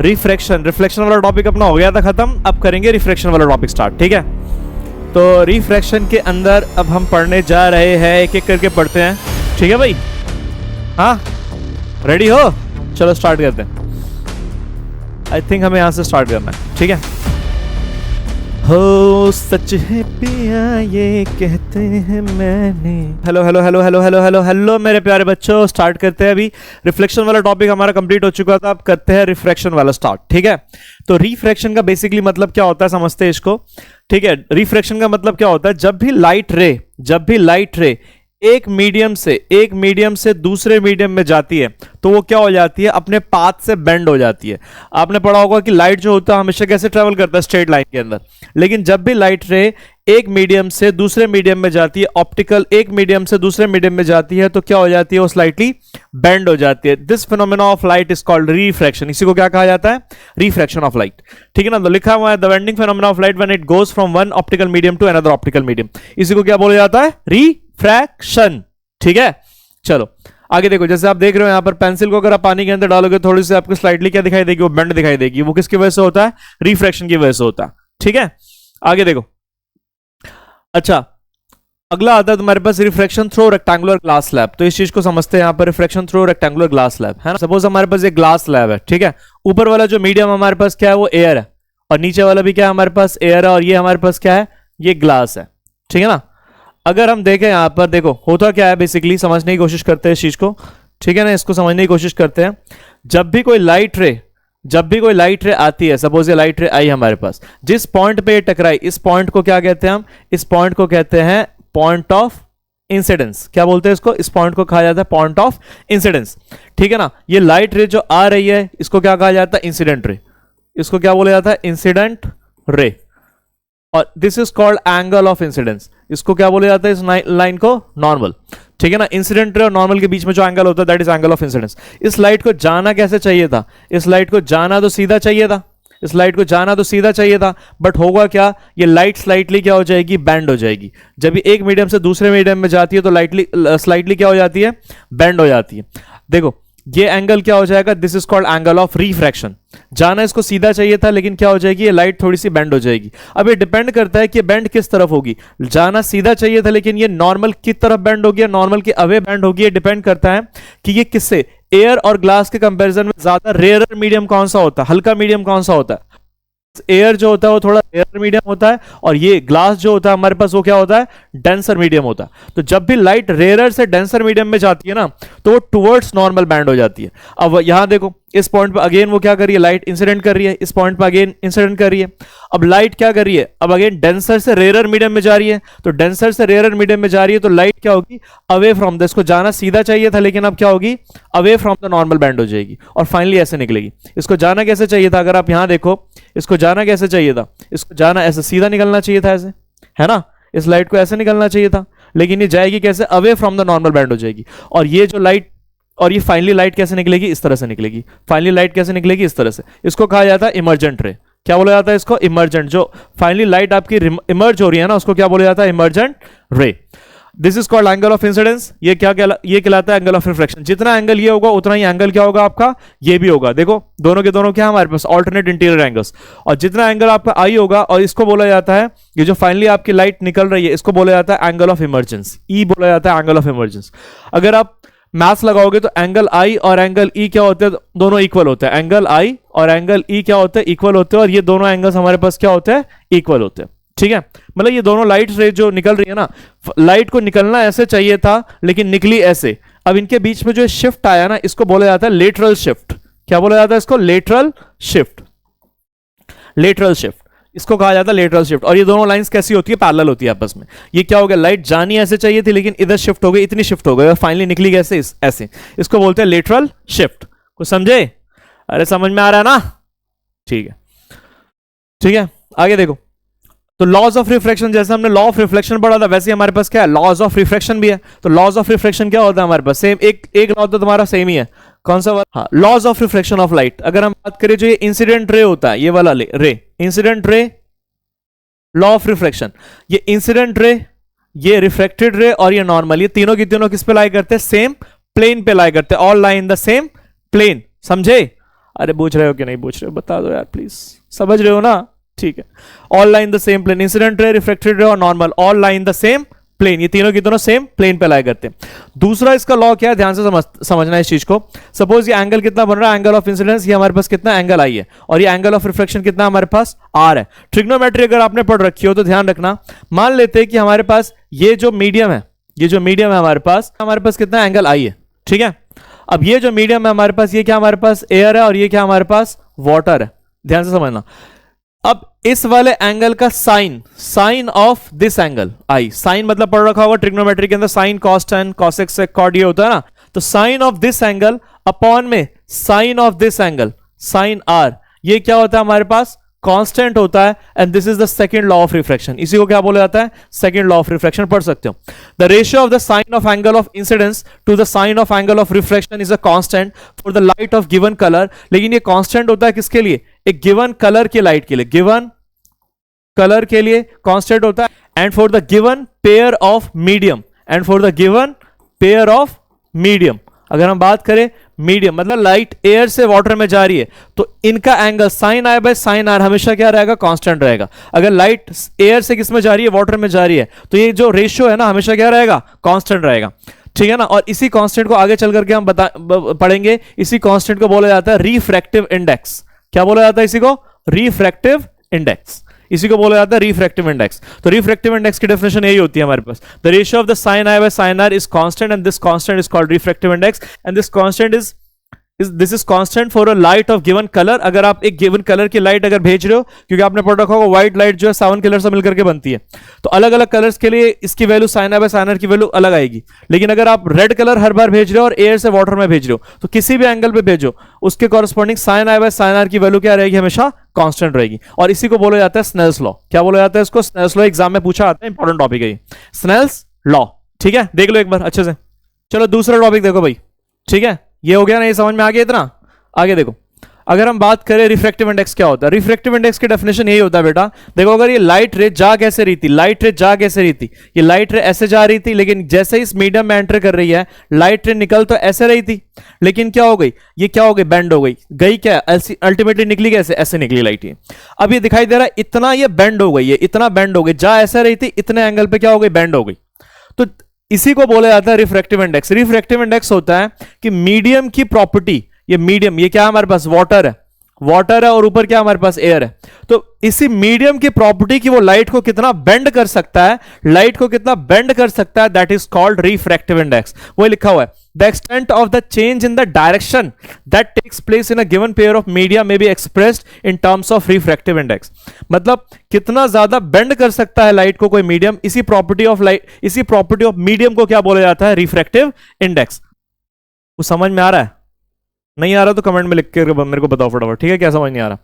Refraction, reflection वाला topic अपना हो गया था खत्म, अब करेंगे रिफ्रैक्शन वाला टॉपिक स्टार्ट, ठीक है। तो रिफ्रैक्शन के अंदर अब हम पढ़ने जा रहे हैं, एक एक करके पढ़ते हैं, ठीक है भाई। हाँ रेडी हो, चलो स्टार्ट करते हैं। आई थिंक हमें यहाँ से स्टार्ट करना है, ठीक है। हो सच है पिया ये कहते हैं मैंने। Hello hello hello hello hello hello hello मेरे प्यारे बच्चों, स्टार्ट करते हैं। अभी रिफ्लेक्शन वाला टॉपिक हमारा कंप्लीट हो चुका था, अब करते हैं रिफ्रैक्शन वाला स्टार्ट, ठीक है। तो रिफ्रैक्शन का बेसिकली मतलब क्या होता है समझते हैं इसको, ठीक है। रिफ्रैक्शन का मतलब क्या होता है, जब भी लाइट रे एक मीडियम से दूसरे मीडियम में जाती है तो वो क्या हो जाती है, अपने पाथ से बेंड हो जाती है। आपने पढ़ा होगा कि लाइट जो होता है हमेशा कैसे ट्रेवल करता है, स्ट्रेट लाइन के अंदर। लेकिन जब भी लाइट रे एक मीडियम से दूसरे मीडियम में जाती है, ऑप्टिकल एक मीडियम से दूसरे मीडियम में जाती है, तो क्या हो जाती है, वो स्लाइटली बेंड हो जाती है। This phenomena of light is called refraction. इसी को क्या कहा जाता है, रिफ्रैक्शन ऑफ लाइट, ठीक है ना। तो लिखा हुआ है the bending phenomena of light when it goes from one optical medium to another optical medium. इसी को क्या बोला जाता है, रिफ्रैक्शन, ठीक है। चलो आगे देखो, जैसे आप देख रहे हो यहां पर पेंसिल को अगर आप पानी के अंदर डालोगे थोड़ी सी आपको स्लाइटली क्या दिखाई देगी, वो बेंड दिखाई देगी। वो किसकी वजह से होता है, रिफ्रैक्शन की वजह से होता है, ठीक है। आगे देखो, अच्छा अगला आता है तुम्हारे पास refraction through rectangular glass slab. तो इस चीज को समझते हैं, यहां पर refraction through rectangular glass slab है ना। सपोज हमारे पास एक ग्लास स्लैब है, ठीक है। ऊपर वाला जो मीडियम हमारे पास क्या है, वो एयर है, और नीचे वाला भी क्या है हमारे पास, एयर है, और ये हमारे पास क्या है, ये ग्लास है, ठीक है ना। अगर हम देखें यहां पर, देखो होता क्या है, बेसिकली समझने की कोशिश करते हैं इस चीज को, ठीक है ना। इसको समझने की कोशिश करते हैं। जब भी कोई लाइट रे आती है, सपोज ये लाइट रे आई हमारे पास, जिस पॉइंट पे ये टकराई, इस पॉइंट को क्या कहते हैं हम, इस पॉइंट को कहते हैं पॉइंट ऑफ इंसिडेंस। क्या बोलते हैं इसको, इस पॉइंट को कहा जाता है पॉइंट ऑफ इंसिडेंस, ठीक है ना। ये लाइट रे जो आ रही है इसको क्या कहा जाता है, इंसिडेंट रे। इसको क्या बोला जाता है, इंसिडेंट रे। और this is called angle of incidence. इसको क्या बोला जाता है, इस लाइन को नॉर्मल, ठीक है ना। इंसिडेंट रे और नॉर्मल के बीच में जो एंगल होता है that is angle of incidence. इस लाइट को जाना कैसे चाहिए था, इस लाइट को जाना तो सीधा चाहिए था, बट होगा क्या, ये लाइट स्लाइटली क्या हो जाएगी, बैंड हो जाएगी। जब ये एक मीडियम से दूसरे मीडियम में जाती है तो स्लाइटली क्या हो जाती है, बैंड हो जाती है। देखो ये एंगल क्या हो जाएगा, this is called angle of refraction. जाना इसको सीधा चाहिए था, लेकिन क्या हो जाएगी, ये लाइट थोड़ी सी बेंड हो जाएगी। अब ये डिपेंड करता है कि बेंड किस तरफ होगी। जाना सीधा चाहिए था, लेकिन ये नॉर्मल की तरफ बेंड होगी, नॉर्मल के अवे बेंड होगी। ये डिपेंड करता है कि ये किससे, एयर और ग्लास के कंपैरिजन में ज्यादा रेयर मीडियम कौन सा होता है, हल्का मीडियम कौन सा होता है। एयर जो होता है वो थोड़ा रेयर मीडियम होता है, और ये ग्लास जो होता है हमारे पास वो क्या होता है, डेंसर मीडियम होता है। तो जब भी लाइट रेयर से डेंसर मीडियम में जाती है ना, तो वो टुवर्ड्स नॉर्मल बैंड हो जाती है। अब यहां देखो, इस पॉइंट पर अगेन वो क्या कर रही है, लाइट इंसिडेंट कर रही है, इस पॉइंट पर अगेन इंसिडेंट कर रही है। अब लाइट क्या कर रही है, अब अगेन डेंसर से रेयर मीडियम में जा रही है, तो डेंसर से रेयर मीडियम में जा रही है तो लाइट क्या होगी, अवे फ्रॉम द, इसको जाना सीधा चाहिए था लेकिन अब क्या होगी, away from the normal band हो जाएगी, और फाइनली ऐसे निकलेगी। इसको जाना कैसे चाहिए था, अगर आप यहां देखो, इसको जाना कैसे चाहिए था, इसको जाना ऐसे सीधा निकलना चाहिए था, ऐसे है ना, इस लाइट को ऐसे निकलना चाहिए था, लेकिन ये जाएगी कैसे, away from the normal band हो जाएगी। और ये जो लाइट, और ये फाइनली लाइट कैसे निकलेगी, इस तरह से निकलेगी। फाइनली लाइट कैसे निकलेगी, इस तरह से। इसको कहा जाता है इमर्जेंट रे। क्या बोला जाता है इसको, इमर्जेंट। जो फाइनली लाइट आपकी इमर्ज हो रही है ना, उसको क्या बोला जाता है, इमर्जेंट रे। This is called angle of incidence. ये क्या ये कहलाता है एंगल ऑफ रिफ्लेक्शन। जितना एंगल ये होगा उतना ही एंगल क्या होगा आपका, ये भी होगा। देखो दोनों के दोनों क्या हमारे पास, ऑल्टरनेट इंटीरियर एंगल्स। और जितना एंगल आपका आई होगा, और इसको बोला जाता है, ये जो फाइनली आपकी लाइट निकल रही है, इसको बोला जाता है एंगल ऑफ इमर्जेंस। ई बोला जाता है एंगल ऑफ इमर्जेंस। अगर आप मैथ्स लगाओगे तो एंगल आई और एंगल ई क्या होते हैं, दोनों इक्वल होते हैं। एंगल आई और एंगल ई क्या होते हैं, इक्वल होते हैं, और ये दोनों एंगल्स हमारे पास क्या होते हैं, इक्वल होते हैं, ठीक है। मतलब ये दोनों लाइट रे जो निकल रही है ना, लाइट को निकलना ऐसे चाहिए था लेकिन निकली ऐसे। अब इनके बीच में जो शिफ्ट आया ना, इसको बोला जाता है लेटरल शिफ्ट। क्या बोला जाता है इसको, लेटरल शिफ्ट। लेटरल शिफ्ट इसको कहा जाता है, लेटरल शिफ्ट। और ये दोनों लाइंस कैसी होती है, पैरेलल होती है आपस में। ये क्या हो गया, लाइट जानी ऐसे चाहिए थी लेकिन इधर शिफ्ट हो गई, इतनी शिफ्ट हो गई, और फाइनली निकली कैसे, ऐसे। इसको बोलते हैं लेटरल शिफ्ट। कुछ समझे, अरे समझ में आ रहा है ना, ठीक है, ठीक है। आगे देखो, तो लॉज ऑफ रिफ्रैक्शन, जैसे हमने लॉ ऑफ रिफ्लेक्शन पढ़ा था, वैसे हमारे पास क्या है, लॉज ऑफ रिफ्रैक्शन भी है। तो लॉज ऑफ रिफ्रैक्शन क्या होता है हमारे पास, सेम एक लॉ तो तुम्हारा सेम ही है। कौन सा वाला, हाँ, laws of refraction of light. अगर हम बात करें जो ये इंसिडेंट रे होता है, ये वाला रे, incident ray, law of refraction, ये इंसिडेंट रे, ये रिफ्रैक्टेड रे और ये नॉर्मल, ये तीनों की तीनों किस पे लाई करते हैं, सेम प्लेन पे लाई करते हैं। All lie in the same plane, समझे। अरे पूछ रहे हो कि नहीं पूछ रहे हो, बता दो यार प्लीज, समझ रहे हो ना? ठीक है, all lie in the same plane, incident ray, reflected ray और normal, all lie in the same plane, ये तीनों की दोनों सेम प्लेन पे लाई करते हैं। दूसरा इसका लॉ क्या है, ध्यान से समझना है इस चीज को। सपोज ये एंगल कितना बन रहा है, एंगल ऑफ इंसिडेंस, ये हमारे पास कितना एंगल आई है, और ये एंगल ऑफ रिफ्लेक्शन कितना हमारे पास आर है। ट्रिग्नोमेट्री अगर आपने पढ़ रखी हो तो ध्यान रखना, मान लेते हैं कि हमारे पास ये जो मीडियम है, ये जो मीडियम है हमारे पास कितना एंगल आई है, ठीक है। अब ये जो मीडियम है हमारे पास, ये क्या हमारे पास एयर है और ये क्या हमारे पास वाटर है, ध्यान से समझना। अब इस वाले एंगल का sine of this angle i, sine मतलब पढ़ रखा होगा ट्रिग्नोमेट्री के अंदर, sine cos tan cosec sec cot ये होता है ना, तो sine of this angle upon में sine of this angle, sine r, ये क्या होता है हमारे पास कांस्टेंट होता है, and this is the second law of reflection. इसी को क्या बोला जाता है, सेकंड लॉ ऑफ रिफ्लेक्शन पढ़ सकते हो। The ratio of the sine of angle of incidence to the sine of angle of reflection is a constant for the light of given colour. लेकिन ये कांस्टेंट होता है किसके लिए, एक गिवन कलर की लाइट के लिए, गिवन कलर के लिए कांस्टेंट होता है, and for the given pair of medium, and for the given pair of medium. अगर हम बात करें मीडियम मतलब लाइट एयर से वाटर में जा रही है, तो इनका angle sine i by sine r हमेशा क्या रहेगा, कांस्टेंट रहेगा। अगर लाइट एयर से किस में जा रही है, वाटर में जा रही है, तो ये जो रेशियो है ना हमेशा क्या रहेगा, कांस्टेंट रहेगा, ठीक है ना। और इसी कांस्टेंट को आगे चल करके हम पढ़ेंगे, इसी कांस्टेंट को बोला जाता है रिफ्रैक्टिव इंडेक्स। क्या बोला जाता है इसी को, रिफ्रैक्टिव इंडेक्स, इसी को बोला जाता है रिफ्रैक्टिव इंडेक्स। तो रिफ्रैक्टिव इंडेक्स की डेफिनेशन यही होती है हमारे पास, the ratio of the sine i by sine r is constant and this constant is called refractive index, and this constant is this is constant for a light of given colour. अगर आप एक given colour की light अगर भेज रहे हो, क्योंकि आपने पढ़ रखा होगा व्हाइट लाइट जो है 7 कलर से मिलकर के बनती है, तो अलग अलग कलर्स के लिए इसकी value sine i by sine r की वैल्यू अलग आएगी। लेकिन अगर आप रेड कलर हर बार भेज रहे हो और एयर से वाटर में भेज रहे हो, तो किसी भी एंगल पे भेजो उसके corresponding sine i by sine r की वैल्यू क्या रहेगी, हमेशा कांस्टेंट रहेगी। और इसी को बोला जाता है स्नेल्स लॉ। क्या बोला जाता है इसको, स्नेल्स लॉ। एग्जाम में पूछा आता है, इंपॉर्टेंट टॉपिक है स्नेल्स लॉ, ठीक है, देख लो एक बार अच्छे से। चलो दूसरा टॉपिक देखो भाई, ठीक है, ये हो गया ना, ये समझ में आ गया इतना। आगे देखो, अगर हम बात करें रिफ्रैक्टिव इंडेक्स क्या होता है, रिफ्रैक्टिव इंडेक्स की डेफिनेशन यही होता है बेटा। देखो अगर ये लाइट रे जा कैसे रही थी, लाइट रे जा कैसे रही थी, ये लाइट रे ऐसे जा रही थी, लेकिन जैसे इस मीडियम में एंटर कर रही है, लाइट रे निकल तो ऐसे रही थी, लेकिन क्या हो गई, ये क्या हो गई, बेंड हो गई क्या, अल्टीमेटली निकली कैसे, ऐसे निकली लाइट ये। अब ये दिखाई दे रहा है इतना ये बेंड हो गई है, इतना बेंड हो गई, जा ऐसे रही थी, इतने एंगल पे क्या हो गई, बेंड हो गई। तो इसी को बोला जाता है रिफ्रैक्टिव इंडेक्स। रिफ्रैक्टिव इंडेक्स होता है कि मीडियम की प्रॉपर्टी, ये मीडियम, ये क्या हमारे पास वाटर है, वाटर है और ऊपर क्या हमारे पास एयर है, तो इसी मीडियम की प्रॉपर्टी की वो लाइट को कितना बेंड कर सकता है, लाइट को कितना बेंड कर सकता है, that is called refractive index. वो लिखा हुआ है, the extent of the change in the direction that takes place in a given pair of media में be expressed in terms of refractive index. मतलब कितना ज्यादा बेंड कर सकता है लाइट को कोई मीडियम, इसी प्रॉपर्टी ऑफ लाइट, इसी प्रॉपर्टी ऑफ मीडियम को क्या बोला जाता है, रिफ्रैक्टिव इंडेक्स। वो समझ में आ रहा है, नहीं आ रहा तो कमेंट में लिख के मेरे को बताओ फटाफट, ठीक है, क्या समझ नहीं आ रहा।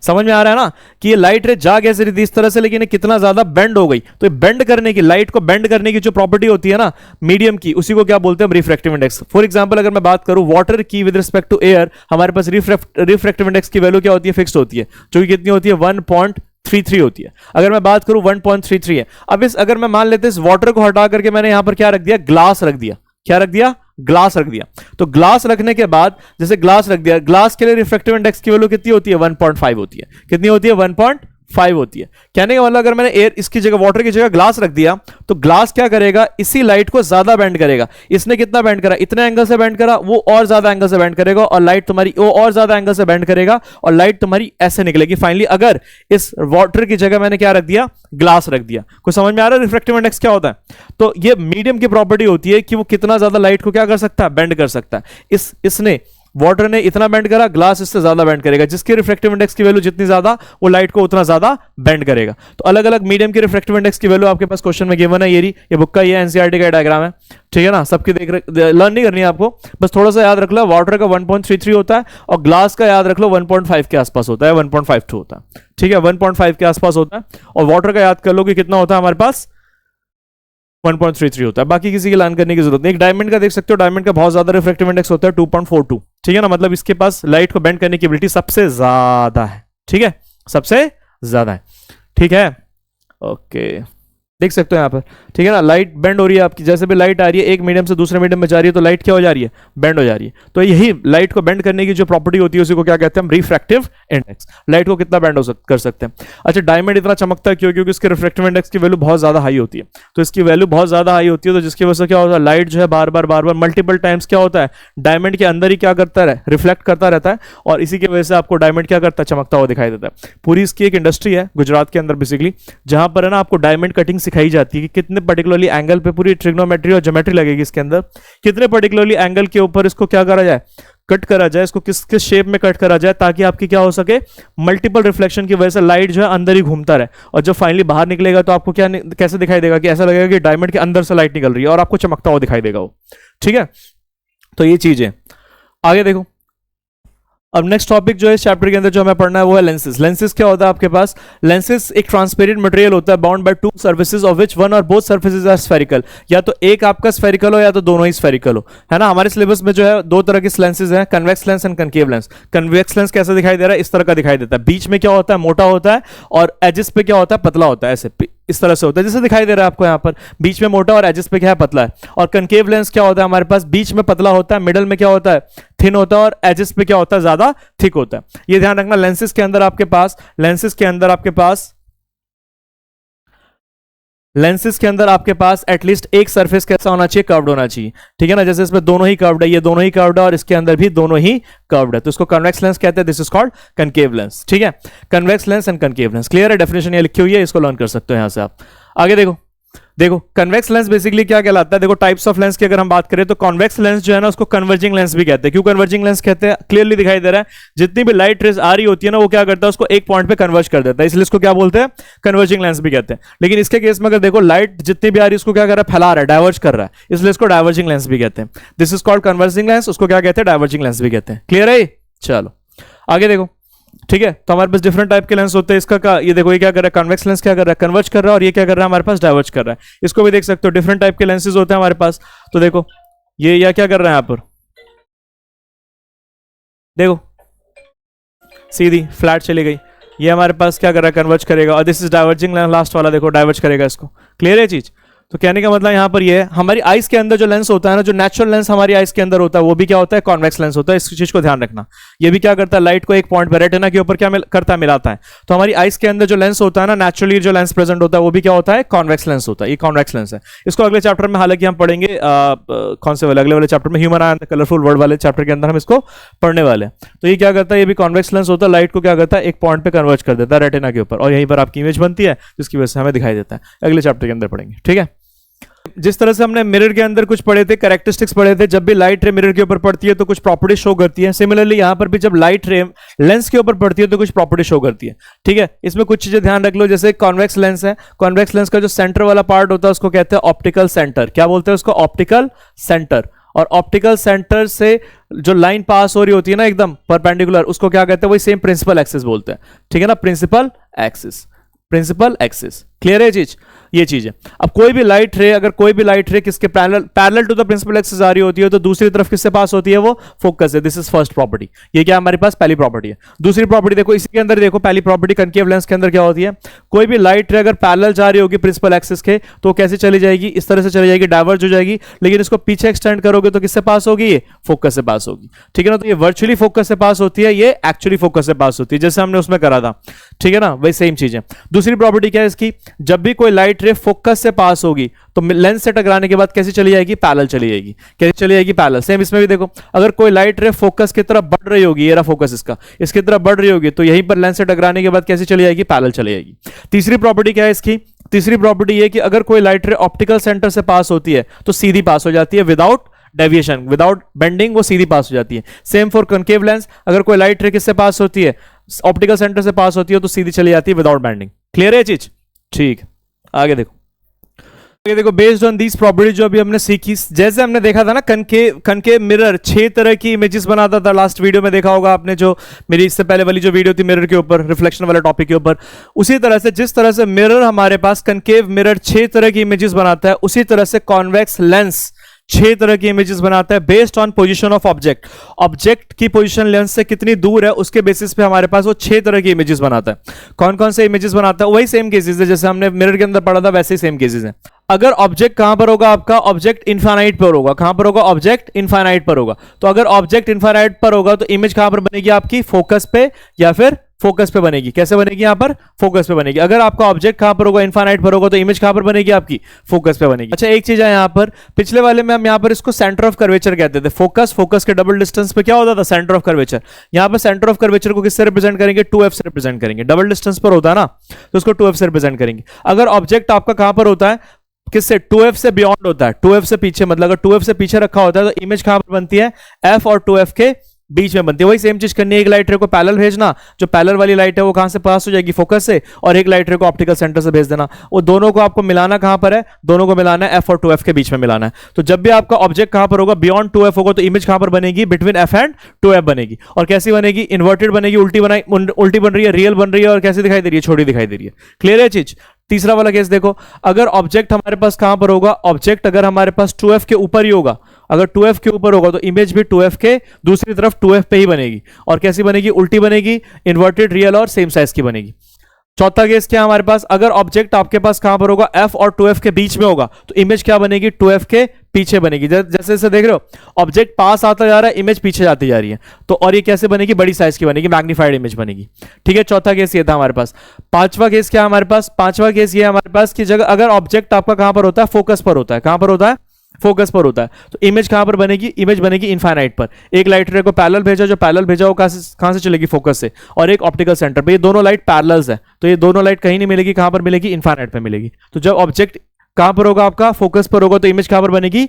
समझ में आ रहा है ना कि ये लाइट रे जा कैसे रही थी इस तरह से, लेकिन ये कितना ज्यादा बेंड हो गई। तो ये बेंड करने की, लाइट को बेंड करने की जो प्रॉपर्टी होती है ना मीडियम की, उसी को क्या बोलते हैं, रिफ्रैक्टिव इंडेक्स। फॉर एग्जांपल अगर मैं बात करूं वाटर की विद रिस्पेक्ट टू एयर, हमारे पास रिफ्रैक्टिव इंडेक्स की वैल्यू क्या होती है, फिक्स्ड होती है, जो कि कितनी होती है, 1.33 होती है। अगर मैं बात करूं 1.33 है। अब इस अगर मैं मान लेते इस वाटर को हटा करके मैंने यहां पर क्या रख दिया, ग्लास रख दिया, क्या रख दिया, ग्लास रख दिया। तो ग्लास रखने के बाद जैसे ग्लास रख दिया, ग्लास के लिए रिफ्रैक्टिव इंडेक्स की वैल्यू कितनी होती है, 1.5 होती है। कितनी होती है, 1.5 होती है। कहने का मतलब अगर मैंने एयर इसकी जगह, वाटर की जगह ग्लास रख दिया, तो ग्लास क्या करेगा, इसी लाइट को ज्यादा बेंड करेगा। इसने कितना बेंड करा, इतने एंगल से बेंड करा, वो और ज्यादा एंगल से बेंड करेगा, और लाइट तुम्हारी वो और ज्यादा एंगल से बेंड करेगा, और लाइट तुम्हारी ऐसे निकलेगी फाइनली। अगर इस वाटर की जगह मैंने क्या रख दिया, ग्लास रख दिया। कुछ समझ में आ रहा है रिफ्रैक्टिव इंडेक्स क्या होता है। तो ये मीडियम की प्रॉपर्टी होती है कि वो कितना ज्यादा लाइट को क्या कर सकता है, बेंड कर सकता है। इसने वाटर ने इतना बेंड करा, ग्लास इससे ज्यादा बेंड करेगा, जिसकी रिफ्रैक्टिव इंडेक्स की वैल्यू जितनी ज्यादा, वो लाइट को उतना ज्यादा बेंड करेगा। तो अलग अलग मीडियम की रिफ्रैक्टिव इंडेक्स की वैल्यू आपके पास क्वेश्चन में गिवन है, ये बुक का, ये एनसीईआरटी का डायग्राम है, ठीक है ना। सबकी लर्न नहीं करनी है आपको, बस थोड़ा सा याद रख लो। वाटर का 1.33 होता है और ग्लास का याद रख लो 1.5 के आसपास होता है, 1.52 होता है, ठीक है, 1.5 के आसपास होता है। और वाटर का याद कर लो कि कितना होता है हमारे पास, 1.33 होता है। बाकी किसी की लर्न करने की जरूरत नहीं। एक डायमंड का देख सकते हो, डायमंड का बहुत ज्यादा रिफ्रैक्टिव इंडेक्स होता है 2.42, ठीक है ना। मतलब इसके पास लाइट को बेंड करने की एबिलिटी सबसे ज्यादा है, ठीक है, सबसे ज्यादा है, ठीक है, ओके। देख सकते हो यहाँ पर, ठीक है ना, लाइट बेंड हो रही है आपकी, जैसे भी लाइट आ रही है एक मीडियम से दूसरे मीडियम में जा रही है तो लाइट क्या हो जा रही है, बेंड हो जा रही है। तो यही लाइट को बेंड करने की जो प्रॉपर्टी होती है उसी को क्या कहते हैं हम, रिफ्रैक्टिव इंडेक्स। लाइट को कितना बेंड कर सकते हैं। अच्छा, डायमंड इतना चमकता है क्यों, क्योंकि इसके रिफ्रैक्टिव इंडेक्स की वैल्यू बहुत ज्यादा हाई होती है। तो इसकी वैल्यू बहुत ज्यादा हाई होती है, तो जिसकी वजह से क्या होता है, लाइट जो है बार बार मल्टीपल टाइम्स क्या होता है, डायमंड के अंदर ही क्या करता है, रिफ्लेक्ट करता रहता है, और इसी की वजह से आपको डायमंड क्या करता है, चमकता हुआ दिखाई देता है। पूरी इसकी एक इंडस्ट्री है गुजरात के अंदर बेसिकली, जहां पर है ना आपको डायमंड कटिंग सिखाई जाती है कि कितने पर्टिकुलरली एंगल पे, पूरी ट्रिग्नोमेट्री और ज्योमेट्री लगेगी इसके अंदर, कितने पर्टिकुलरली एंगल के ऊपर इसको क्या करा जाए, कट करा जाए, इसको किस किस शेप में कट करा जाए, ताकि आपकी क्या हो सके, मल्टीपल रिफ्लेक्शन की वजह से लाइट जो है अंदर ही घूमता रहे, और जब फाइनली बाहर निकलेगा तो आपको क्या कैसे दिखाई देगा, कि ऐसा लगेगा कि डायमंड के अंदर से लाइट निकल रही है और आपको चमकता हुआ दिखाई देगा वो। ठीक है, तो ये चीज है। आगे देखो, अब नेक्स्ट टॉपिक जो है इस चैप्टर के अंदर जो हमें पढ़ना है वो है लेंसेज। लेंसेज क्या होता है आपके पास, लेंसेज एक ट्रांसपेरेंट मटेरियल होता है bound by two surfaces of which one और बोथ सर्फेसेज आर स्फेरिकल। या तो एक आपका स्फेरिकल हो या तो दोनों ही स्फेरिकल हो, है ना। हमारे सिलेबस में जो है दो तरह के लेंसेज हैं, convex lens and concave lens. Convex lens कैसा दिखाई दे रहा है, इस तरह का दिखाई देता है, बीच में क्या होता है, मोटा होता है, और एजेस पे क्या होता है, पतला होता है, ऐसे इस तरह से होता है जैसे दिखाई दे रहा है आपको यहाँ पर, बीच में मोटा और एजेस पे क्या है, पतला है। और कनकेव लेंस क्या होता है हमारे पास, बीच में पतला होता है, मिडल में क्या होता है, थिन होता है, और एजेस पे क्या होता है, ज्यादा थिक होता है। ये ध्यान रखना, लेंसेज के अंदर आपके पास, लेंसेज के अंदर आपके पास एटलीस्ट एक सरफेस कैसा होना चाहिए, कर्व्ड होना चाहिए। ठीक है ना, जैसे इसमें दोनों ही कर्व्ड है, ये दोनों ही कर्व्ड है, और इसके अंदर भी दोनों ही कर्व्ड है, तो इसको कन्वेक्स लेंस कहते हैं। This is called concave lens. ठीक है, convex lens and concave lens, clear है, डेफिनेशन ये लिखी हुई है, इसको लर्न कर सकते हो यहां से आप। आगे देखो कन्वेक्स लेंस बेसिकली क्या कहलाता है। देखो टाइप्स ऑफ लेंस की अगर हम बात करें तो कॉन्वेक्स लेंस जो है ना उसको कन्वर्जिंग लेंस भी कहते हैं। क्यों कन्वर्जिंग लेंस कहते हैं, क्लियरली दिखाई दे रहा है, जितनी भी लाइट रेज आ रही होती है ना वो क्या करता है, उसको एक पॉइंट पे कन्वर्ज कर देता है, इसलिए इसको क्या बोलते हैं, कन्वर्जिंग लेंस भी कहते हैं। लेकिन इसके केस में अगर देखो लाइट जितनी भी आ रही है उसको क्या कर रहा है, फैला रहा है, डाइवर्ज कर रहा है, इसलिए इसको डाइवर्जिंग लेंस भी कहते हैं। This is called converging lens, उसको क्या कहते हैं, डाइवर्जिंग लेंस भी कहते हैं। क्लियर है, चलो आगे देखो। ठीक है, तो हमारे पास डिफरेंट टाइप के लेंस होते हैं। इसका का ये देखो, ये क्या कर रहा है, कन्वेक्स लेंस क्या कर रहा है, कन्वर्ज कर रहा है, और ये क्या कर रहा है हमारे पास, डाइवर्ज कर रहा है। इसको भी देख सकते हो, डिफरेंट टाइप के लेंसेज होते हैं हमारे पास। तो देखो ये या क्या कर रहा है यहां पर, देखो सीधी फ्लैट चली गई, ये हमारे पास क्या कर रहा है, कन्वर्ज करेगा, और this is diverging lens, last वाला देखो डाइवर्ज करेगा इसको। क्लियर है चीज, तो कहने का मतलब यहां पर ये है, हमारी आइस के अंदर जो लेंस होता है ना, जो नेचुरल लेंस हमारी आइस के अंदर होता है वो भी क्या होता है, कॉन्वेक्स लेंस होता है। इस चीज को ध्यान रखना, ये भी क्या करता है, लाइट को एक पॉइंट पर, रेटिना के ऊपर क्या करता है, मिलाता है। तो हमारी आइस के अंदर जो लेंस होता है ना, नेचुरली जो लेंस प्रेजेंट होता है वो भी क्या होता है, कॉन्वेक्स लेंस होता है। ये कॉन्वेक्स लेंस है। इसको अगले चैप्टर में हालांकि हम पढ़ेंगे, कौन से वाले, अगले वाले चैप्टर में, human I and the colourful world वाले चैप्टर के अंदर हम इसको पढ़ने वाले हैं। तो ये क्या करता है, ये भी कॉन्वेक्स लेंस होता है, लाइट को क्या करता है, एक पॉइंट पे कन्वर्ज कर देता है रेटिना के ऊपर, और यहीं पर आपकी इमेज बनती है, जिसकी वजह से हमें दिखाई देता है। अगले चैप्टर के अंदर पढ़ेंगे। ठीक है, जिस तरह से हमने मिरर के अंदर कुछ पढ़े थे, कैरेक्टरिस्टिक्स पढ़े थे, जब भी लाइट रे मिरर के ऊपर पड़ती है तो कुछ प्रॉपर्टी शो करती है। सिमिलरली यहां पर भी जब लाइट रे लेंस के ऊपर पड़ती है तो कुछ प्रॉपर्टी शो करती है। ठीक है, इसमें कुछ चीजें ध्यान रख लो, जैसे कॉन्वेक्स लेंस है, कॉन्वेक्स लेंस का जो सेंटर वाला पार्ट होता है उसको कहते हैं ऑप्टिकल सेंटर। क्या बोलते हैं उसको, ऑप्टिकल सेंटर। और ऑप्टिकल सेंटर से जो लाइन पास हो रही होती है ना एकदम परपेंडिकुलर, उसको क्या कहते हैं, वही सेम प्रिंसिपल एक्सिस बोलते हैं। ठीक है ना, principal axis, principal axis. Clear है चीज, ये चीज है। अब कोई भी लाइट रे, अगर कोई भी लाइट रे किसके parallel to the principal axis आ रही होती है तो दूसरी तरफ किससे पास होती है, वो फोकस है। This is first property. ये क्या हमारे पास पहली प्रॉपर्टी है। दूसरी प्रॉपर्टी देखो, इसी के अंदर देखो, पहली प्रॉपर्टी कनकेव लेंस के अंदर क्या होती है, कोई भी लाइट रे अगर पैरेलल जा रही होगी प्रिंसिपल एक्सिस के तो कैसे चली जाएगी, इस तरह से चली जाएगी, डाइवर्ज हो जाएगी। लेकिन इसको पीछे एक्सटेंड करोगे तो किससे पास होगी, ये फोकस से पास होगी। ठीक है ना, तो ये वर्चुअली फोकस से पास होती है, ये एक्चुअली फोकस से पास होती है, जैसे हमने उसमें करा था। ठीक है ना, वही सेम चीज है। दूसरी प्रॉपर्टी क्या है इसकी, जब भी कोई लाइट रे फोकस से पास होगी तो लेंस से टकराने के बाद कैसी चली जाएगी, पैरेलल चली जाएगी। कैसे चली जाएगी, पैरेलल। सेम इसमें भी देखो, अगर कोई लाइट रे फोकस की तरफ बढ़ रही होगी, ये रहा फोकस इसका, इसकी तरफ बढ़ रही होगी तो यहीं पर लेंस से टकराने के बाद कैसी चली जाएगी, पैरेलल चली जाएगी। तीसरी प्रॉपर्टी क्या है इसकी, तीसरी प्रॉपर्टी ये कि अगर कोई लाइट रे ऑप्टिकल सेंटर से पास होती है तो सीधी पास हो जाती है, विदाउट डेविएशन, विदाउट बेंडिंग, वो सीधी पास हो जाती है। सेम फॉर कनकेव लेंस, अगर कोई लाइट रे किससे पास होती है, ऑप्टिकल सेंटर से पास होती है तो सीधी चली जाती है विदाउट बेंडिंग। क्लियर है चीज, ठीक। आगे देखो बेस्ड ऑन दीज प्रॉपर्टी जो अभी हमने सीखी, जैसे हमने देखा था ना कनकेव मिरर 6 तरह की इमेजेस बनाता था, लास्ट वीडियो में देखा होगा आपने, जो मेरी इससे पहले वाली जो वीडियो थी मिरर के ऊपर, रिफ्लेक्शन वाले टॉपिक के ऊपर। उसी तरह से जिस तरह से मिरर हमारे पास कनकेव मिरर 6 तरह की इमेजेस बनाता है, उसी तरह से कॉन्वेक्स लेंस 6 तरह की इमेजेस बनाता है based on position of object. Object की पोजीशन लेंस से कितनी दूर है उसके बेसिस पे हमारे पास वो 6 तरह की इमेजेस बनाता है। कौन कौन से इमेजेस बनाता है? वही सेम केसेस है जैसे हमने मिरर के अंदर पढ़ा था, वैसे ही सेम केसेस हैं। अगर ऑब्जेक्ट कहां पर होगा आपका? ऑब्जेक्ट इनफाइनाइट पर होगा। कहां पर होगा? ऑब्जेक्ट इनफाइनाइट पर होगा। तो अगर ऑब्जेक्ट इनफाइनाइट पर होगा तो इमेज कहां पर बनेगी आपकी? फोकस पे या फिर फोकस पे बनेगी। कैसे बनेगी? यहां पर फोकस पे बनेगी। अगर आपका ऑब्जेक्ट कहां पर होगा? इनफाइनाइट पर होगा तो इमेज कहां पर बनेगी आपकी? फोकस पे बनेगी। अच्छा एक चीज है यहां पर, पिछले वाले में हम यहां पर इसको सेंटर ऑफ कर्वेचर कहते थे। फोकस के डबल डिस्टेंस पे क्या होता था? Centre of curvature. यहां पर सेंटर ऑफ कर्वेचर को किससे रिप्रेजेंट करेंगे? 2f से रिप्रेजेंट करेंगे। डबल डिस्टेंस पर होता है ना, तो उसको 2f से रिप्रेजेंट करेंगे। अगर ऑब्जेक्ट आपका कहां पर होता है? किससे? 2f से बियॉन्ड होता है, 2f से पीछे, मतलब अगर 2f से पीछे रखा होता है तो इमेज कहां पर बनती है? f और 2f के बीच में बनती है। वही सेम चीज करनी है, एक लाइट रे को पैरेलल भेजना, जो पैरेलल वाली लाइट है वो कहां से पास हो जाएगी? फोकस से, और एक लाइट रे को ऑप्टिकल सेंटर से भेज देना। वो दोनों को आपको मिलाना कहां पर है? दोनों को मिलाना है f और 2f के बीच में मिलाना है। तो जब भी आपका ऑब्जेक्ट कहां पर होगा? बियॉन्ड 2f होगा, तो इमेज कहां पर बनेगी? बिटवीन f एंड 2f बनेगी। और कैसी बनेगी? इन्वर्टेड बनेगी, उल्टी बन रही है, रियल बन रही है, और कैसी दिखाई दे रही है? छोटी दिखाई दे रही है। क्लियर है चीज? तीसरा वाला केस देखो, अगर ऑब्जेक्ट हमारे पास कहां पर होगा? ऑब्जेक्ट अगर हमारे पास 2f के ऊपर ही होगा, अगर 2f के ऊपर होगा तो इमेज भी 2f के दूसरी तरफ 2f पे ही बनेगी। और कैसी बनेगी? उल्टी बनेगी, इन्वर्टेड, रियल और सेम साइज की बनेगी। चौथा केस क्या हमारे पास? अगर ऑब्जेक्ट आपके पास कहां पर होगा? f और 2f के बीच में होगा, तो इमेज क्या बनेगी? 2f के पीछे बनेगी। जैसे जैसे देख रहे हो, ऑब्जेक्ट पास आता जा रहा है, इमेज पीछे जाती जा रही है, तो और ये कैसे बनेगी? बड़ी साइज की बनेगी, मैग्नीफाइड इमेज बनेगी। ठीक है, चौथा केस ये था हमारे पास। पांचवा केस क्या हमारे पास? पांचवा केस ये हमारे पास कि जगह अगर ऑब्जेक्ट आपका कहां पर होता है? फोकस पर होता है। कहां पर होता है? फोकस पर होता है। तो इमेज कहां पर बनेगी? इमेज बनेगी इनफाइनाइट पर। एक लाइट रे को पैरेलल भेजा, जो पैरेलल भेजा वो कहां से चलेगी? फोकस से। और एक ऑप्टिकल सेंटर पे, ये दोनों लाइट पैरेलल्स है, तो ये दोनों लाइट कहीं नहीं मिलेगी। कहां पर मिलेगी? इनफाइनाइट पे मिलेगी। तो जब ऑब्जेक्ट कहां पर होगा आपका? फोकस पर होगा, तो इमेज कहां पर बनेगी?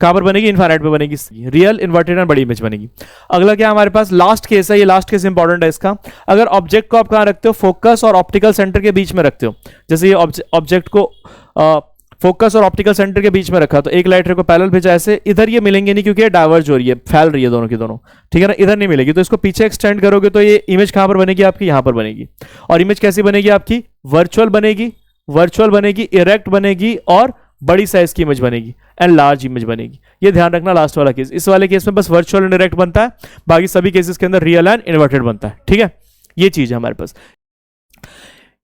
कहां पर बनेगी? इनफाइनाइट पे बनेगी, रियल, इन्वर्टेड और बड़ी इमेज बनेगी। अगला क्या हमारे पास? लास्ट केस है, ये लास्ट केस इंपॉर्टेंट है इसका। अगर ऑब्जेक्ट को आप कहां रखते हो? फोकस और ऑप्टिकल सेंटर के बीच में रखते हो। जैसे ये ऑब्जेक्ट को फोकस और ऑप्टिकल सेंटर के बीच में रखा, तो एक लाइट रे को पैरेलल भेजा ऐसे, इधर ये मिलेंगे नहीं क्योंकि ये डाइवर्ज हो रही है, फैल रही है दोनों की दोनों। ठीक है ना, इधर नहीं मिलेगी, तो इसको पीछे एक्सटेंड करोगे तो ये इमेज कहां पर बनेगी आपकी? यहां पर बनेगी। और इमेज कैसी बनेगी आपकी? वर्चुअल बनेगी, इरेक्ट बनेगी, और बड़ी साइज की इमेज बनेगी एंड लार्ज इमेज बनेगी। ये ध्यान रखना लास्ट वाला केस। इस वाले केस में बस वर्चुअल एंड इरेक्ट बनता है, बाकी सभी केसेस के अंदर रियल एंड इन्वर्टेड बनता है। ठीक है, ये चीज है हमारे पास।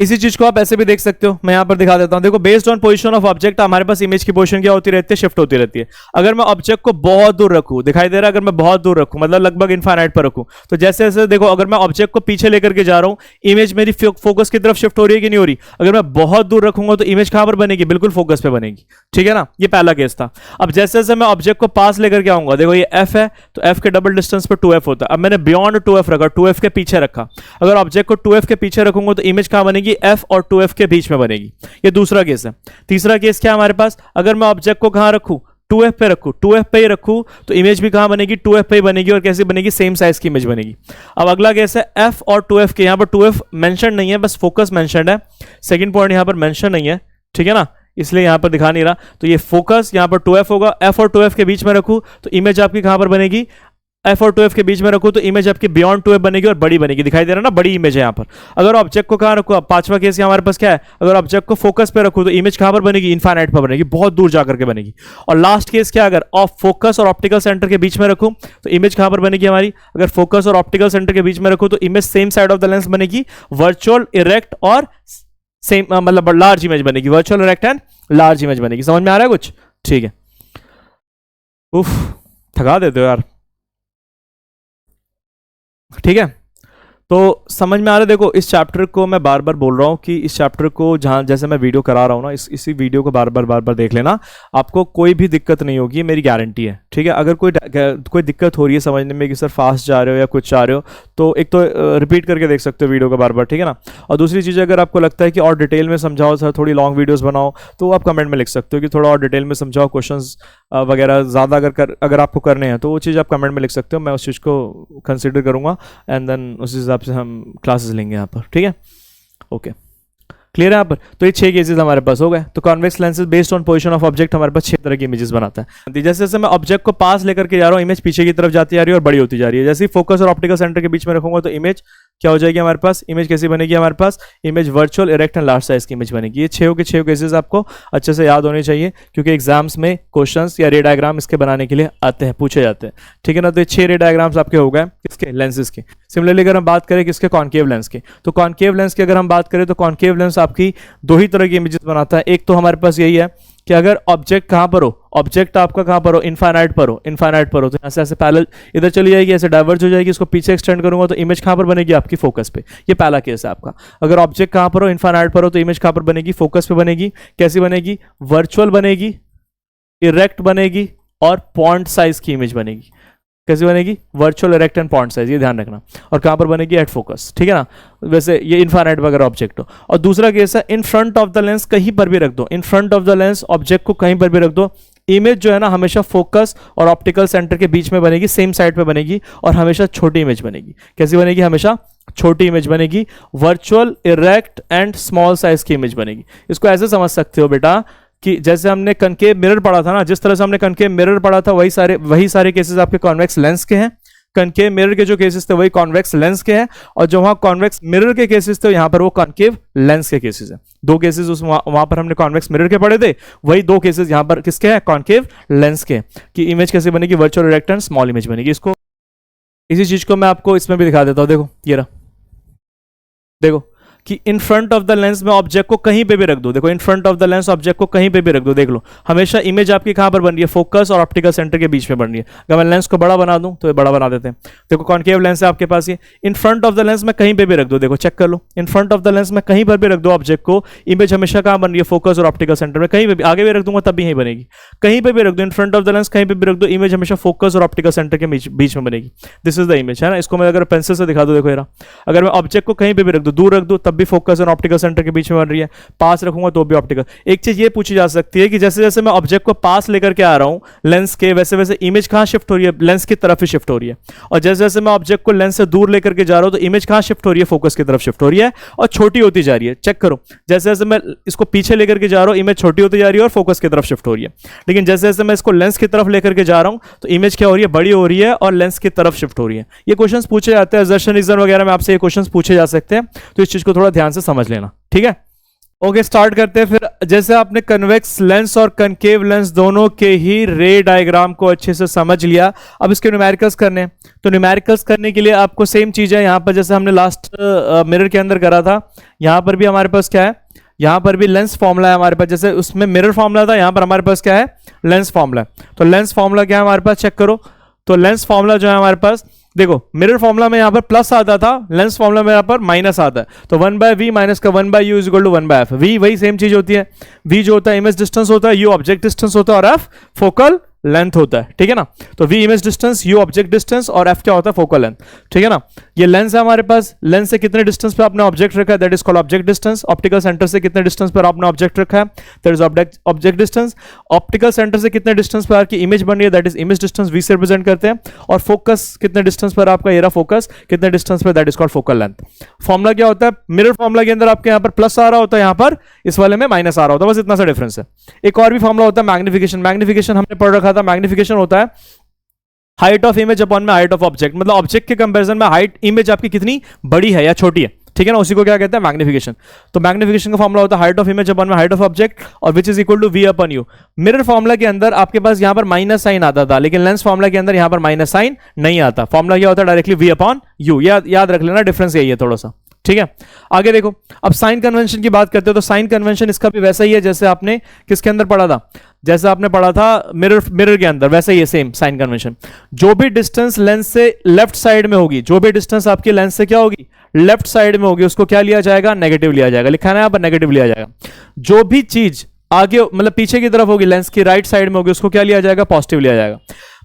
इसी चीज को आप ऐसे भी देख सकते हो, मैं यहां पर दिखा देता हूं। देखो, based on position of object हमारे पास इमेज की पोजीशन क्या होती रहती है? शिफ्ट होती रहती है। अगर मैं ऑब्जेक्ट को बहुत दूर रखूं, दिखाई दे रहा है, अगर मैं बहुत दूर रखूं मतलब लगभग इनफाइनाइट पर रखूं, तो जैसे जैसे देखो, अगर मैं ऑब्जेक्ट को पीछे लेकर के जा रहा हूं, इमेज मेरी फोकस की तरफ शिफ्ट हो रही है कि नहीं हो रही? अगर मैं बहुत दूर रखूंगा तो इमेज कहां पर बनेगी? बिल्कुल फोकस पे बनेगी। ठीक है ना, ये पहला केस था। अब जैसे जैसे मैं ऑब्जेक्ट को पास लेकर के आऊंगा, देखो ये f है, तो f के डबल डिस्टेंस पर 2f होता है। अब मैंने बियॉन्ड 2f रखा, 2f के पीछे रखा। अगर ऑब्जेक्ट को 2f के पीछे रखूंगा तो इमेज कहां बनेगी? f और 2f के बीच में बनेगी। ये दूसरा केस है। तीसरा केस क्या हमारे पास? अगर मैं ऑब्जेक्ट को कहां रखूं? 2f पे रखूं, 2f पे ही रखूं, तो इमेज भी कहां बनेगी? 2f पे ही बनेगी। और कैसी बनेगी? सेम साइज की इमेज बनेगी। अब अगला केस है f और 2f के। यहां पर 2f मेंशन नहीं है, बस फोकस मेंशन है। सेकंड पॉइंट यहां पर मेंशन नहीं है, ठीक है ना, इसलिए यहां पर दिखा नहीं रहा। तो ये फोकस यहां पर 2f होगा, f और 2f के बीच में रखूं तो इमेज आपकी कहां पर बनेगी? f और 2f के बीच में रखूं तो इमेज आपकी बियॉन्ड 2f बनेगी और बड़ी बनेगी। दिखाई दे रहा है ना, बड़ी इमेज है यहां पर। अगर ऑब्जेक्ट को कहां रखूं? पांचवा केस हमारे पास क्या है? अगर ऑब्जेक्ट को फोकस पे रखूं तो इमेज कहां पर बनेगी? इनफाइनाइट पर बनेगी, बहुत दूर जाकर के बनेगी। और लास्ट केस क्या? अगर फोकस और ऑप्टिकल सेंटर के बीच में रखूं तो इमेज कहां पर बनेगी हमारी? अगर फोकस और ऑप्टिकल सेंटर के बीच में रखूं तो image same side of the lens बनेगी, वर्चुअल, इरेक्ट और सेम, मतलब लार्ज इमेज बनेगी। Virtual, erect and large image बनेगी। समझ में आ रहा है कुछ? ठीक है। उफ, थका देते हो यार। ठीक है, तो समझ में आ रहा है। देखो, इस चैप्टर को मैं बार बार बोल रहा हूँ कि इस चैप्टर को जहाँ जैसे मैं वीडियो करा रहा हूँ ना, इसी वीडियो को बार बार देख लेना, आपको कोई भी दिक्कत नहीं होगी, मेरी गारंटी है। ठीक है, अगर कोई दिक्कत हो रही है समझने में कि सर फास्ट जा रहे हो या कुछ जा रहे हो, तो एक तो रिपीट करके देख सकते हो वीडियो को बार बार। ठीक है ना, और दूसरी चीज़, अगर आपको लगता है कि और डिटेल में समझाओ सर, थोड़ी लॉन्ग वीडियोज़ बनाओ, तो आप कमेंट में लिख सकते हो कि थोड़ा और डिटेल में समझाओ, क्वेश्चन वगैरह ज़्यादा अगर आपको करने हैं तो वो चीज़ आप कमेंट में लिख सकते हो। मैं उस चीज़ को कंसिडर करूँगा एंड देन उस हिसाब से हम क्लासेस लेंगे यहाँ पर। ठीक है, ओके, क्लियर है यहाँ पर? तो ये 6 केसेस हमारे पास हो गए। तो convex lenses based on position of object हमारे पास 6 तरह की इमेजेस बनाता है। जैसे जैसे मैं ऑब्जेक्ट को पास लेकर के जा रहा हूँ, इमेज पीछे की तरफ जाती जा रही है और बड़ी होती जा रही है। जैसे ही फोकस और ऑप्टिकल सेंटर के बीच में रखूंगा तो इमेज क्या हो जाएगी हमारे पास, इमेज कैसी बनेगी हमारे पास, image virtual erect and large size की इमेज बनेगी। ये 6 के 6 केसेस आपको अच्छे से याद होने चाहिए, क्योंकि एग्जाम्स में क्वेश्चंस या रे डायग्राम इसके बनाने के लिए आते हैं, पूछे जाते हैं, ठीक है ना। तो ये 6 रे डायग्राम्स आपके हो गए किसके, लेंसेज के। सिमिलरली अगर हम बात करें किसके, कॉनकेव लेंस के, तो कॉनकेव लेंस की अगर हम बात करें तो कॉनकेव लेंस आपकी 2 ही तरह की इमेजेस बनाता है। एक तो हमारे पास यही है कि अगर ऑब्जेक्ट कहाँ पर हो, ऑब्जेक्ट आपका कहाँ पर हो, इनफाइनाइट पर हो, इनफाइनाइट पर हो, तो ऐसे ऐसे पैरेलल इधर चली जाएगी, ऐसे डाइवर्ज हो जाएगी, इसको पीछे एक्सटेंड करूंगा तो इमेज कहाँ पर बनेगी आपकी, फोकस पे। ये पहला केस है आपका। अगर ऑब्जेक्ट कहाँ पर हो, इनफाइनाइट पर हो, तो इमेज कहाँ पर बनेगी, फोकस पे बनेगी। कैसी बनेगी, वर्चुअल बनेगी, इरेक्ट बनेगी और पॉइंट साइज की इमेज बनेगी। कैसी बनेगी, virtual erect and point size, ये ध्यान रखना। और कहां पर बनेगी, एट फोकस, ठीक है ना। वैसे ये इनफाइनाइट वगैरह ऑब्जेक्ट हो। और दूसरा केस है इन फ्रंट ऑफ द लेंस, कहीं पर भी रख दो, इन front of the lens object को कहीं पर भी रख दो, इमेज जो है ना हमेशा फोकस और ऑप्टिकल सेंटर के बीच में बनेगी, सेम साइड पे बनेगी और हमेशा छोटी इमेज बनेगी। कैसी बनेगी, हमेशा छोटी इमेज बनेगी, virtual erect and small size की इमेज बनेगी। इसको ऐसे समझ सकते हो बेटा कि जैसे हमने कनकेव मिरर पढ़ा था ना, जिस तरह से हमने कनकेव मिरर पढ़ा था वही सारे केसेस आपके कॉन्वेक्स लेंस के हैं। कनकेव मिरर के जो केसेस थे वही कॉन्वेक्स लेंस के हैं, और जो वहां कॉन्वेक्स मिरर के केसेस थे यहां पर वो कॉन्केव लेंस के केसेस हैं। 2 केसेस उस वहां पर हमने कॉन्वेक्स मिरर के पढ़े थे, वही 2 केसेस यहां पर किसके हैं, कॉन्केव लेंस के, कि इमेज कैसे बनेगी, virtual erect and small image बनेगी। इसको इसी चीज को मैं आपको इसमें भी दिखा देता हूं। देखो ये रहा, देखो कि इन फ्रंट ऑफ द लेंस में ऑब्जेक्ट को कहीं पे भी रख दो। देखो इन front of the lens object को कहीं पे भी रख दो, देख लो हमेशा इमेज आपकी कहां पर बन रही है, फोकस और ऑप्टिकल सेंटर के बीच में बन रही है। अगर मैं लेंस को बड़ा बना दूं तो ये बड़ा बना देते हैं। देखो कॉन्केव लेंस है आपके पास, ये in front of the lens में कहीं पे भी रख दो, देखो चेक कर लो, in front of the lens में कहीं पर भी रख दो ऑब्जेक्ट को, इमेज हमेशा कहां बन रही है, फोकस और ऑप्टिकल सेंटर में। कहीं पे भी आगे भी रख दूंगा तब भी यही बनेगी, कहीं पे भी रख दो, इन फ्रंट ऑफ द लेंस कहीं पे भी रख दो, इमेज हमेशा फोकस और ऑप्टिकल सेंटर के बीच में बनेगी। दिस इज द इमेज, है ना। इसको मैं अगर पेंसिल से दिखा दूं, देखो यार, अगर मैं ऑब्जेक्ट को कहीं पे भी रख दूं, दूर रख दूं तब भी फोकस और ऑप्टिकल सेंटर के बीच में बन रही है, पास रखूंगा तो भी ऑप्टिकल। एक चीज ये पूछी जा सकती है कि जैसे जैसे मैं ऑब्जेक्ट को पास लेकर के आ रहा हूं लेंस के, वैसे वैसे इमेज कहां शिफ्ट हो रही है, लेंस की तरफ ही शिफ्ट हो रही है। और जैसे जैसे मैं ऑब्जेक्ट को लेंस से दूर लेकर के जा रहा हूं तो इमेज कहां शिफ्ट हो रही है, फोकस की तरफ शिफ्ट हो रही है और छोटी होती जा रही है। चेक करो, जैसे जैसे मैं इसको पीछे लेकर के जा रहा हूं इमेज छोटी होती जा रही है और फोकस की तरफ शिफ्ट हो रही है। लेकिन जैसे जैसे मैं इसको लेंस की तरफ लेकर के जा रहा हूं तो इमेज क्या हो रही है, बड़ी हो रही है और लेंस की तरफ शिफ्ट हो रही है। ये क्वेश्चंस पूछे जाते हैं, एग्जामिनेशन वगैरह में आपसे ये क्वेश्चंस पूछे जा सकते हैं, तो इस चीज को थोड़ा ध्यान से समझ लेना, ठीक है। ओके, स्टार्ट करते हैं फिर। जैसे आपने कन्वेक्स लेंस और कनकेव लेंस दोनों के ही रे डायग्राम को अच्छे से समझ लिया, अब इसके न्यूमेरिकल्स करने हैं। तो न्यूमेरिकल्स करने के लिए आपको सेम चीज है यहाँ पर, जैसे हमने लास्ट मिरर के अंदर करा था, यहाँ पर भी हमारे पास क्या है, यहाँ पर भी लेंस फॉर्मूला है हमारे पास। जैसे उसमें मिरर फॉर्मूला था, यहाँ पर हमारे पास क्या है, लेंस फॉर्मूला। तो लेंस फॉर्मूला क्या है हमारे पास, चेक करो। तो लेंस फॉर्मूला जो है हमारे पास, देखो मिरर फॉर्मूला में यहां पर प्लस आता था, लेंस फॉर्मूला में यहां पर माइनस आता है। तो 1/v माइनस का 1/u is equal to 1/f। v वही सेम चीज होती है, v जो होता है इमेज डिस्टेंस होता है, u ऑब्जेक्ट डिस्टेंस होता है और f फोकल लेंथ होता है, ठीक है ना। तो v image distance, u object distance और f क्या होता है, फोकल लेंथ, ठीक है ना। ये लेंस है हमारे पास, लेंस से कितने डिस्टेंस पे आपने ऑब्जेक्ट रखा है, that is called object distance. Optical centre से कितने डिस्टेंस पर आपने ऑब्जेक्ट रखा है, that is object distance. Optical centre से कितने डिस्टेंस पर आपकी इमेज बन रही है, that is image distance, v से रिप्रेजेंट करते हैं। और फोकस कितने डिस्टेंस पर आपका ये रहा फोकस, कितने डिस्टेंस पर, that is called focal length. Formula क्या होता है, मिरर फॉर्मूला के अंदर आपके यहाँ पर प्लस आ रहा होता है, यहाँ पर इस वाले में माइनस आ रहा होता है, बस इतना सा डिफरेंस है। एक और भी फॉर्मूला होता है मैग्निफिकेशन। मैग्निफिकेशन हमने पढ़ रखा था, मैग्निफिकेशन होता है हाइट ऑफ इमेज अपॉन में हाइट ऑफ ऑब्जेक्ट, मतलब ऑब्जेक्ट के कंपैरिजन में हाइट इमेज आपकी कितनी बड़ी है या छोटी है, ठीक है ना, उसी को क्या कहते हैं, मैग्निफिकेशन। तो मैग्निफिकेशन का फॉर्मूला होता है हाइट ऑफ इमेज अपॉन में हाइट ऑफ ऑब्जेक्ट, और which is equal to v upon u। Mirror formula के अंदर आपके पास यहां पर माइनस साइन आता था, लेकिन लेंस फॉर्मूला के अंदर यहां पर माइनस साइन नहीं आता। फॉर्मूला क्या होता है, डायरेक्टली v अपॉन u। याद रख लेना, डिफरेंस यही है थोड़ा सा, ठीक है। आगे देखो, अब साइन कन्वेंशन की बात करते हो तो साइन कन्वेंशन इसका भी वैसा ही है जैसे आपने किसके अंदर पढ़ा था, जैसे आपने पढ़ा था मिरर के अंदर, वैसा ही है सेम साइन कन्वेंशन। जो भी डिस्टेंस लेंस से लेफ्ट साइड में होगी, जो भी डिस्टेंस आपकी लेंस से क्या होगी, लेफ्ट साइड में होगी, उसको क्या लिया जाएगा, नेगेटिव लिया जाएगा। लिखा है ना यहाँ पर, नेगेटिव लिया जाएगा। जो भी चीज आगे मतलब पीछे की तरफ होगी, लेंस की राइट साइड में होगी, उसको क्या लिया जाएगा, पॉजिटिव लिया जाएगा।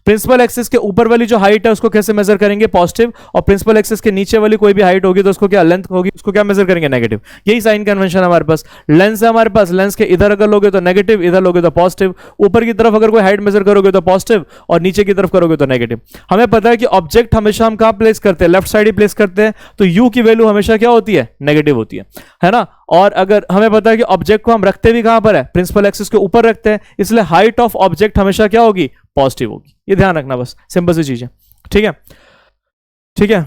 प्रिंसिपल एक्सिस के ऊपर वाली जो हाइट है उसको कैसे मेजर करेंगे, पॉजिटिव। और प्रिंसिपल एक्सिस के नीचे वाली कोई भी हाइट होगी तो उसको क्या, लेंथ होगी, उसको क्या मेजर करेंगे, नेगेटिव। यही साइन कन्वेंशन हमारे पास। लेंस है हमारे पास, लेंस के इधर अगर लोगे तो नेगेटिव, इधर लोगे तो पॉजिटिव। ऊपर की तरफ अगर कोई हाइट मेजर करोगे तो पॉजिटिव और नीचे की तरफ करोगे तो नेगेटिव। हमें पता है कि ऑब्जेक्ट हमेशा हम कहां प्लेस करते हैं, लेफ्ट साइड ही प्लेस करते हैं, तो यू की वैल्यू हमेशा क्या होती है, नेगेटिव होती है ना। और अगर हमें पता है कि ऑब्जेक्ट को हम रखते भी कहां पर है, प्रिंसिपल एक्सिस के ऊपर रखते हैं, इसलिए हाइट ऑफ ऑब्जेक्ट हमेशा क्या होगी, पॉजिटिव होगी। ये ध्यान रखना, बस सिंपल सी चीज है, ठीक है, ठीक है।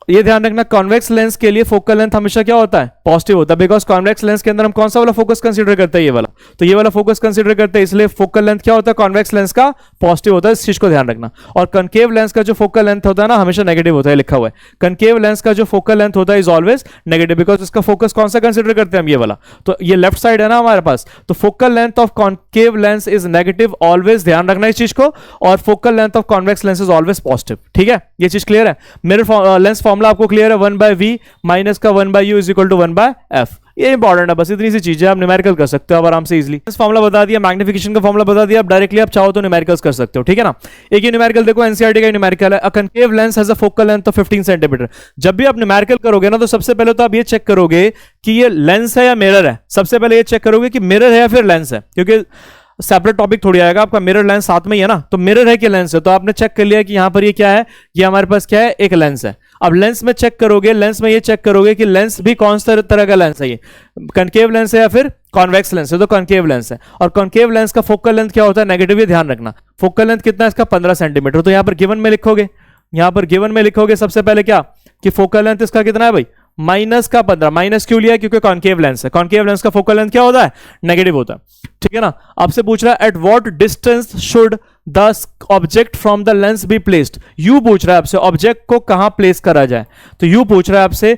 ये ध्यान रखना, कॉन्वेक्स लेंस के लिए फोकल लेंथ हमेशा क्या होता है, पॉजिटिव होता है, बिकॉज कॉन्वेक्स लेंस के अंदर हम कौन सा वाला फोकस कंसीडर करते हैं, ये वाला, तो ये वाला फोकस कंसीडर करते हैं, इसलिए फोकल लेंथ क्या होता है, कॉन्वेक्स लेंस का पॉजिटिव होता है, इस चीज को ध्यान रखना। और कनकेव लेंस का जो फोकल लेंथ होता है ना, हमेशा नेगेटिव होता है, लिखा हुआ है, कनकेव लेंस का जो फोकल लेंथ होता है इज ऑलवेज नेगेटिव, बिकॉज इसका फोकस कौन सा कंसीडर करते हैं हम, ये वाला, तो ये लेफ्ट साइड है ना हमारे पास, तो focal length of concave lens is negative always, ध्यान रखना इस चीज को, और focal length of convex lens is always positive, ठीक है, ये चीज क्लियर है। मिरर लेंस फॉर्मूला आपको क्लियर है, 1/v माइनस का 1/u is equal to 1/f, ये इंपॉर्टेंट है, बस इतनी सी चीज है, आप न्यूमेरिकल कर सकते हो आप आराम से इजीली। इस फॉर्मूला बता दिया, मैग्निफिकेशन का फॉर्मूला बता दिया, आप डायरेक्टली आप चाहो तो न्यूमेरिकल्स कर सकते हो, ठीक है ना। एक ही न्यूमेरिकल देखो, एनसीईआरटी का न्यूमेरिकल है, a concave lens has a focal length of 15 centimetre. जब भी आप न्यूमेरिकल करोगे ना, तो सबसे पहले तो आप ये चेक करोगे कि ये लेंस है या मिरर है, सबसे पहले ये चेक करोगे कि मिरर है या फिर लेंस है, क्योंकि सेपरेट टॉपिक थोड़ी आएगा, आपका मिरर लेंस साथ में ही है ना, तो मिरर है कि लेंस है, तो आपने चेक कर लिया कि यहां पर ये क्या है, ये हमारे पास क्या है, एक लेंस है। अब लेंस में चेक करोगे, लेंस में ये चेक करोगे कि लेंस भी कौन सा तरह का लेंस है, ये कनकेव लेंस है या फिर कॉन्वेक्स लेंस है, तो कॉन्केव लेंस है। और कॉन्केव लेंस का फोकल लेंथ क्या होता है, नेगेटिव, ये ध्यान रखना। फोकल लेंथ कितना है इसका, 15 सेंटीमीटर, तो यहां पर गिवन में लिखोगे, यहां पर गिवन में लिखोगे सबसे पहले क्या, कि फोकल लेंथ इसका कितना है भाई, माइनस का 15, माइनस क्यों लिया, क्योंकि कॉन्केव लेंस है, कॉन्केव लेंस का फोकल लेंथ क्या होता है, नेगेटिव होता है, ठीक है ना। आपसे पूछ रहा है at what distance should the object from the lens be placed, you पूछ रहा है आपसे ऑब्जेक्ट को कहां प्लेस करा जाए, तो यू पूछ रहा है आपसे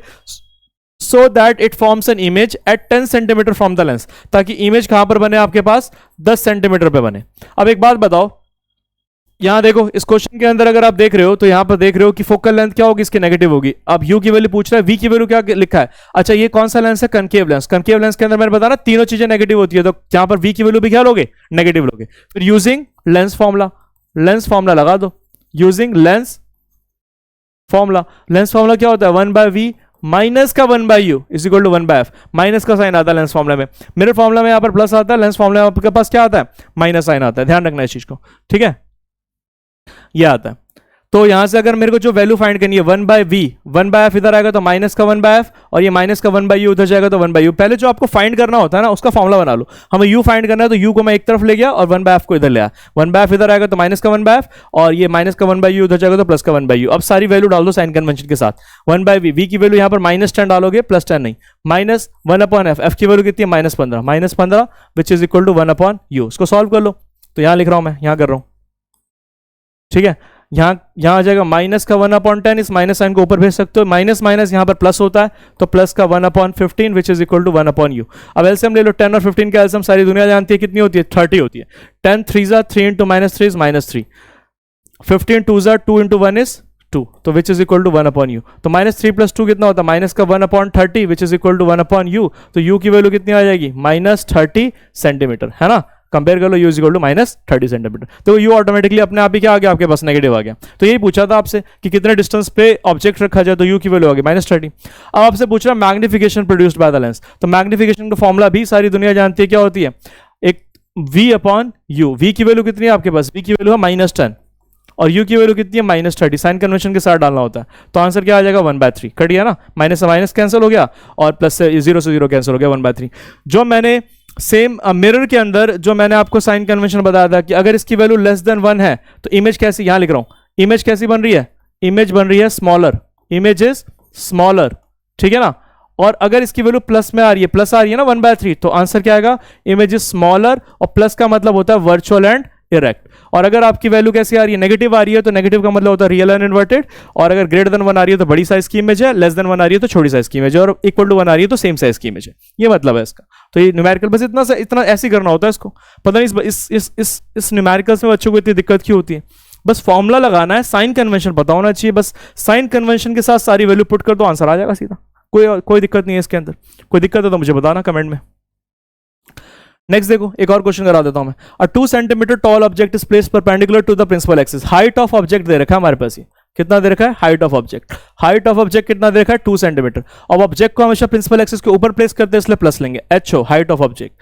so that it forms an image at 10 centimetre from the lens, ताकि इमेज कहां पर बने आपके पास, 10 सेंटीमीटर पे बने। अब एक बात बताओ, यहां देखो इस क्वेश्चन के अंदर अगर आप देख रहे हो, तो यहां पर देख रहे हो कि फोकल लेंथ क्या होगी, इसकी नेगेटिव होगी। अब यू की वैल्यू पूछ रहा है, वी की वैल्यू क्या लिखा है, अच्छा ये कौन सा लेंस है, कनकेव लेंस, कनकेव लेंस के अंदर मैंने बताया तीनों चीजें नेगेटिव होती है, तो यहां पर वी की वैल्यू भी क्या लोगे, नेगेटिव लोगे। फिर using lens formula, lens formula लगा दो, using lens formula, lens formula क्या होता है, 1/v माइनस का 1/u is equal to 1/f, minus का साइन आता है लेंस फॉर्मूला में, मिरर फॉर्मूला में यहां पर प्लस आता है, लेंस फॉर्मूला में आपके पास क्या आता है, माइनस साइन आता है, ध्यान रखना इस चीज को, ठीक है, ये आता है। तो यहां से अगर मेरे को जो वैल्यू फाइंड करनी है 1/v, 1/f इधर आएगा तो माइनस का 1/f, और ये माइनस का 1/u उधर जाएगा तो 1/u। पहले जो आपको फाइंड करना होता है ना, उसका फॉर्मूला बना लो, हमें u फाइंड करना है, तो u को मैं एक तरफ ले गया और 1/f को इधर ले आया, 1/f इधर आएगा तो माइनस का 1/f, और ये माइनस का 1/u उधर जाएगा तो प्लस का 1/u। अब सारी वैल्यू डाल दो साइन कन्वेंशन के साथ, 1/v, v की वैल्यू यहां पर -10 डालोगे, +10 नहीं, माइनस 1/f, f की वैल्यू कितनी है, -15 विच इज इक्वल टू 1/u। इसको सॉल्व कर लो, तो यहां लिख रहा हूं मैं, यहां कर रहा हूं, ठीक है, यहां आ जाएगा माइनस का 1/10, इस माइनस साइन को ऊपर भेज सकते हो, माइनस माइनस यहां पर प्लस होता है, तो प्लस का 1/15 विच इज इक्वल टू 1/u। अब एलसीएम ले लो, 10 और 15 का एलसीएम सारी दुनिया जानती है कितनी होती है, 30 होती है। 10 3 3 इंटू -3 इज -3, 15 2 2 इंटू 1 इज 2, तो विच इज इक्वल टू 1/u। तो -3 + 2 कितना होता है, माइनस का 1/30 विच इज इक्वल टू 1/u, तो u की वैल्यू कितनी आ जाएगी, -30 सेंटीमीटर, है ना। कंपेयर कर लो, u is equal to -30 centimetre, तो u ऑटोमेटिकली अपने आप ही क्या आ गया आपके पास, नेगेटिव आ गया। तो यही पूछा था आपसे कि कितने डिस्टेंस पे ऑब्जेक्ट रखा जाए, तो u की वैल्यू आ गई -30। अब आपसे पूछ रहा है magnification produced by the lens, तो मैग्निफिकेशन का फॉर्मूला भी सारी दुनिया जानती है, क्या होती है, एक v/u, v की वैल्यू कितनी है आपके पास, v की वैल्यू है -10 और u की वैल्यू कितनी है, -30, साइन कन्वेंशन के साथ डालना होता है, तो आंसर क्या आ जाएगा, 1/3, कट गया ना, माइनस से माइनस कैंसिल हो गया और प्लस से 0 से 0 कैंसिल हो गया, 1/3। जो मैंने सेम मिरर के अंदर जो मैंने आपको साइन कन्वेंशन बताया था कि अगर इसकी वैल्यू लेस देन 1 है तो इमेज कैसी, यहां लिख रहा हूं, इमेज कैसी बन रही है, इमेज बन रही है स्मॉलर, इमेज इज स्मॉलर, ठीक है ना। और अगर इसकी वैल्यू प्लस में आ रही है, प्लस आ रही है ना 1/3, तो आंसर क्या आएगा, इमेज इज स्मॉलर, और प्लस का मतलब होता है वर्चुअल एंड इरेक्ट। और अगर आपकी वैल्यू कैसी आ रही है, नेगेटिव आ रही है, तो नेगेटिव का मतलब होता है रियल एंड इन्वर्टेड, और अगर ग्रेटर देन 1 आ रही है तो बड़ी साइज की इमेज है, लेस देन 1 आ रही है तो छोटी साइज की इमेज है, और इक्वल टू 1 आ रही है तो सेम साइज की इमेज है, ये मतलब है इसका। तो ये न्यूमेरिकल बस इतना ऐसे ही करना होता है इसको, पता नहीं इस न्यूमेरिकल्स में बच्चों को इतनी दिक्कत क्यों होती है, बस फॉर्मूला लगाना है, साइन कन्वेंशन पता होना चाहिए, बस साइन कन्वेंशन के साथ सारी वैल्यू पुट कर दो, आंसर आ जाएगा सीधा, कोई दिक्कत नहीं है इसके अंदर। कोई दिक्कत है तो मुझे बताना कमेंट में। नेक्स्ट देखो, एक और क्वेश्चन करा देता हूं मैं। A 2 centimetre tall object is placed perpendicular to the principal axis, height of object दे रखा है हमारे पास, ये कितना दे रखा है, height of object, height of object कितना दे रखा है, 2 सेंटीमीटर। अब ऑब्जेक्ट को हमेशा प्रिंसिपल एक्सिस के ऊपर प्लेस करते हैं, इसलिए प्लस लेंगे, HO height of object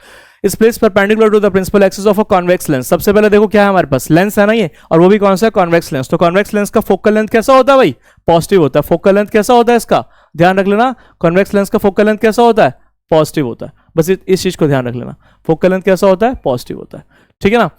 is placed perpendicular to the principal axis of a convex lens. सबसे पहले देखो क्या है हमारे पास, लेंस है ना ये, और वो भी कौन सा है, कॉन्वेक्स लेंस। तो कॉन्वेक्स लेंस का फोकल लेंथ कैसा होता है भाई, पॉजिटिव होता है। फोकल लेंथ कैसा होता है इसका, ध्यान रख लेना, कॉन्वेक्स लेंस का फोकल लेंथ कैसा होता है, पॉजिटिव होता है, बस इस चीज को ध्यान रख लेना, फोकल लेंथ कैसा होता है, पॉजिटिव होता है, ठीक है ना।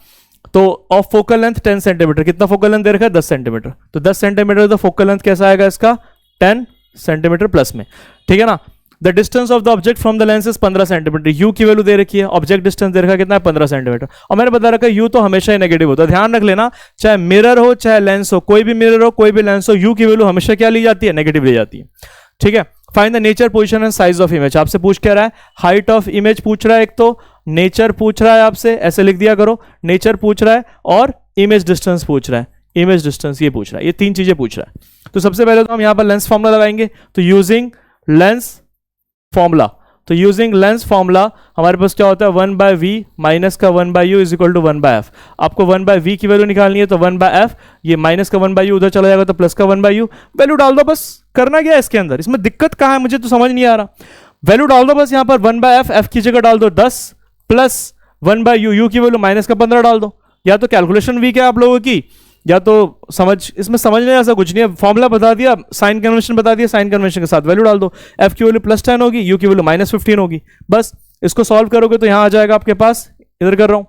तो ऑफ फोकल लेंथ 10 सेंटीमीटर, कितना फोकल लेंथ दे रखा है, 10 सेंटीमीटर, तो 10 सेंटीमीटर तो फोकल लेंथ कैसा आएगा इसका, 10 सेंटीमीटर प्लस में, ठीक है ना। The distance of the object from the lens is 15 centimetre. You की वैल्यू दे रखी है, ऑब्जेक्ट डिस्टेंस दे रखा है कितना है 15 सेंटीमीटर, और मैंने बता रखा है यू तो हमेशा ही नेगेटिव होता है। ध्यान रख लेना, चाहे मिरर हो चाहे लेंस हो, कोई भी मिरर हो कोई भी लेंस हो, यू की वैल्यू हमेशा क्या ली जाती है, नेगेटिव ली जाती है, ठीक है। Find the nature position and size of image, आपसे पूछ क्या रहा है, हाइट ऑफ इमेज पूछ रहा है, एक तो नेचर पूछ रहा है आपसे, ऐसे लिख दिया करो, नेचर पूछ रहा है और इमेज डिस्टेंस पूछ रहा है, इमेज डिस्टेंस ये पूछ रहा है, ये तीन चीजें पूछ रहा है। तो सबसे पहले तो हम यहां पर लेंस फॉर्मूला लगाएंगे, तो यूजिंग लेंस फॉर्मूला, तो यूजिंग लेंस फॉर्मूला हमारे पास क्या होता है 1/v माइनस का 1/u is equal to 1/f। आपको 1/v की वैल्यू निकालनी है तो 1/f, ये माइनस का 1/u उधर चला जाएगा तो प्लस का 1/u, वैल्यू डाल दो बस। करना क्या है इसके अंदर, इसमें दिक्कत कहाँ है मुझे तो समझ नहीं आ रहा। वैल्यू डाल दो बस यहाँ पर 1/f, f की जगह डाल दो 10 प्लस 1/u, u की वैल्यू माइनस का 15 डाल दो। या तो कैलकुलेशन वीक है आप लोगों की, या तो इसमें समझने ऐसा कुछ नहीं है। फॉर्मूला बता दिया, साइन कन्वेंशन बता दिया, साइन कन्वेंशन के साथ वैल्यू डाल दो। f की वैल्यू +10 होगी, u की वैल्यू -15 होगी, बस इसको सॉल्व करोगे तो यहां आ जाएगा आपके पास, इधर कर रहा हूं,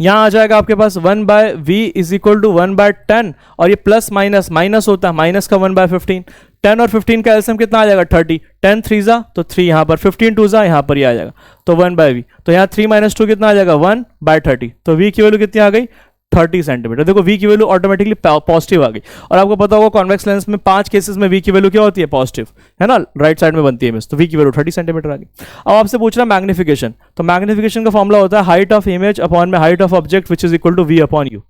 यहां आ जाएगा आपके पास 1/v इज इक्वल टू 1/10, और ये प्लस माइनस माइनस होता है, माइनस का 1/15, 10 और 15 का एलसीएम कितना आ जाएगा 30, 10 3 जा तो 3 यहां पर, 15 2 जा यहां पर ये आ जाएगा, तो 1/v, तो यहां 3 - 2 कितना आ जाएगा 1/30, तो v की वैल्यू कितनी आ गई 30 सेंटीमीटर। देखो v की वैल्यू ऑटोमेटिकली पॉजिटिव आ गई, और आपको पता होगा कॉन्वेक्स लेंस में 5 केसेस में v की वैल्यू क्या होती है, पॉजिटिव, है ना, राइट साइड में बनती है इमेज, तो v की वैल्यू 30 सेंटीमीटर आ गई। अब आपसे पूछ रहा है मैग्निफिकेशन, तो मैग्निफिकेशन का फॉर्मूला होता है हाइट ऑफ इमेज अपॉन में height of object which is equal to v upon u।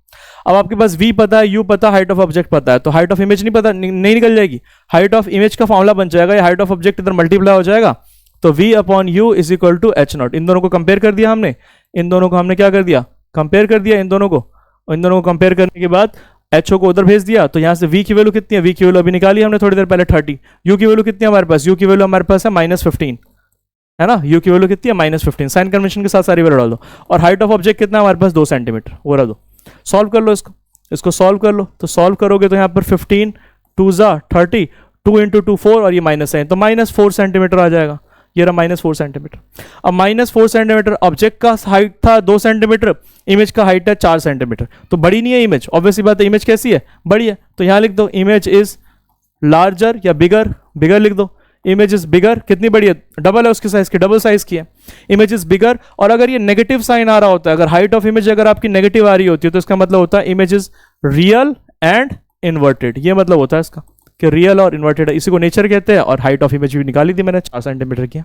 अब आपके पास v पता है, u पता है, हाइट ऑफ ऑब्जेक्ट पता है, तो हाइट ऑफ इमेज नहीं पता, नहीं निकल जाएगी, हाइट ऑफ इमेज का फॉर्मूला बन जाएगा, हाइट ऑफ ऑब्जेक्ट इधर मल्टीप्लाई हो जाएगा, तो v upon u is equal to h0। इन दोनों को कंपेयर कर दिया हमने, इन दोनों को हमने क्या कर दिया, कंपेयर कर दिया इन दोनों को, कंपेयर करने के बाद HO को उधर भेज दिया, तो यहां से v की वैल्यू कितनी है, v की वैल्यू अभी निकाली हमने थोड़ी देर पहले 30, u की वैल्यू कितनी है हमारे पास, u की वैल्यू हमारे पास है -15, है ना, u की वैल्यू कितनी है -15, साइन कन्वेंशन के साथ सारी वैल्यू डाल दो, और हाइट ऑफ ऑब्जेक्ट कितना है हमारे पास 2 सेंटीमीटर, वो रह दो, सॉल्व कर लो इसको सॉल्व कर लो, तो सॉल्व करोगे तो यहाँ पर 15 2 जा 30, 2 × 2 4, और ये माइनस है तो -4 सेंटीमीटर आ जाएगा, ये रहा -4 सेंटीमीटर। अब -4 सेंटीमीटर, ऑब्जेक्ट का हाइट था 2 सेंटीमीटर, इमेज का हाइट है 4 सेंटीमीटर, तो बड़ी नहीं है इमेज, ऑब्वियसली बात है, इमेज कैसी है, बड़ी है, तो यहां लिख दो इमेज इज लार्जर या बिगर, बिगर लिख दो, इमेज इज बिगर, कितनी बड़ी है, डबल है उसके साइज की, डबल साइज की है, इमेज इज बिगर। और अगर ये नेगेटिव साइन आ रहा होता है, अगर हाइट ऑफ इमेज अगर आपकी नेगेटिव आ रही होती है, तो इसका मतलब होता है image is real and inverted, ये मतलब होता है इसका कि रियल और इन्वर्टेड है, इसी को नेचर कहते हैं। और हाइट ऑफ इमेज भी निकाली थी मैंने 4 सेंटीमीटर की।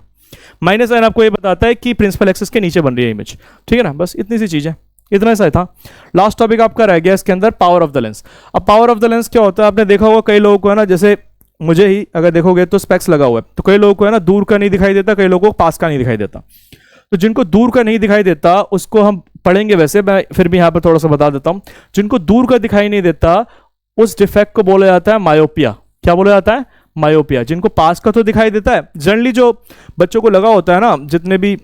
माइनस साइन आपको ये बताता है कि प्रिंसिपल एक्सिस के नीचे बन रही है इमेज, ठीक है ना, बस इतनी सी चीज है, इतना सा था। लास्ट टॉपिक आपका रह गया इसके अंदर, पावर ऑफ द लेंस। अब पावर ऑफ द लेंस क्या होता है, आपने देखा होगा कई लोगों को है ना, जैसे मुझे ही अगर देखोगे तो स्पेक्स लगा हुआ है, तो कई लोगों को है ना दूर का नहीं दिखाई देता, कई लोगों को पास का नहीं दिखाई देता। तो जिनको दूर का नहीं दिखाई देता उसको हम पढ़ेंगे, वैसे मैं फिर भी यहाँ पर थोड़ा सा बता देता हूँ। जिनको दूर का दिखाई नहीं देता उस डिफेक्ट को बोला जाता है मायोपिया। क्या बोला जाता है, मायोपिया। जिनको पास का तो दिखाई देता है, जनरली जो बच्चों को लगा होता है ना, जितने भी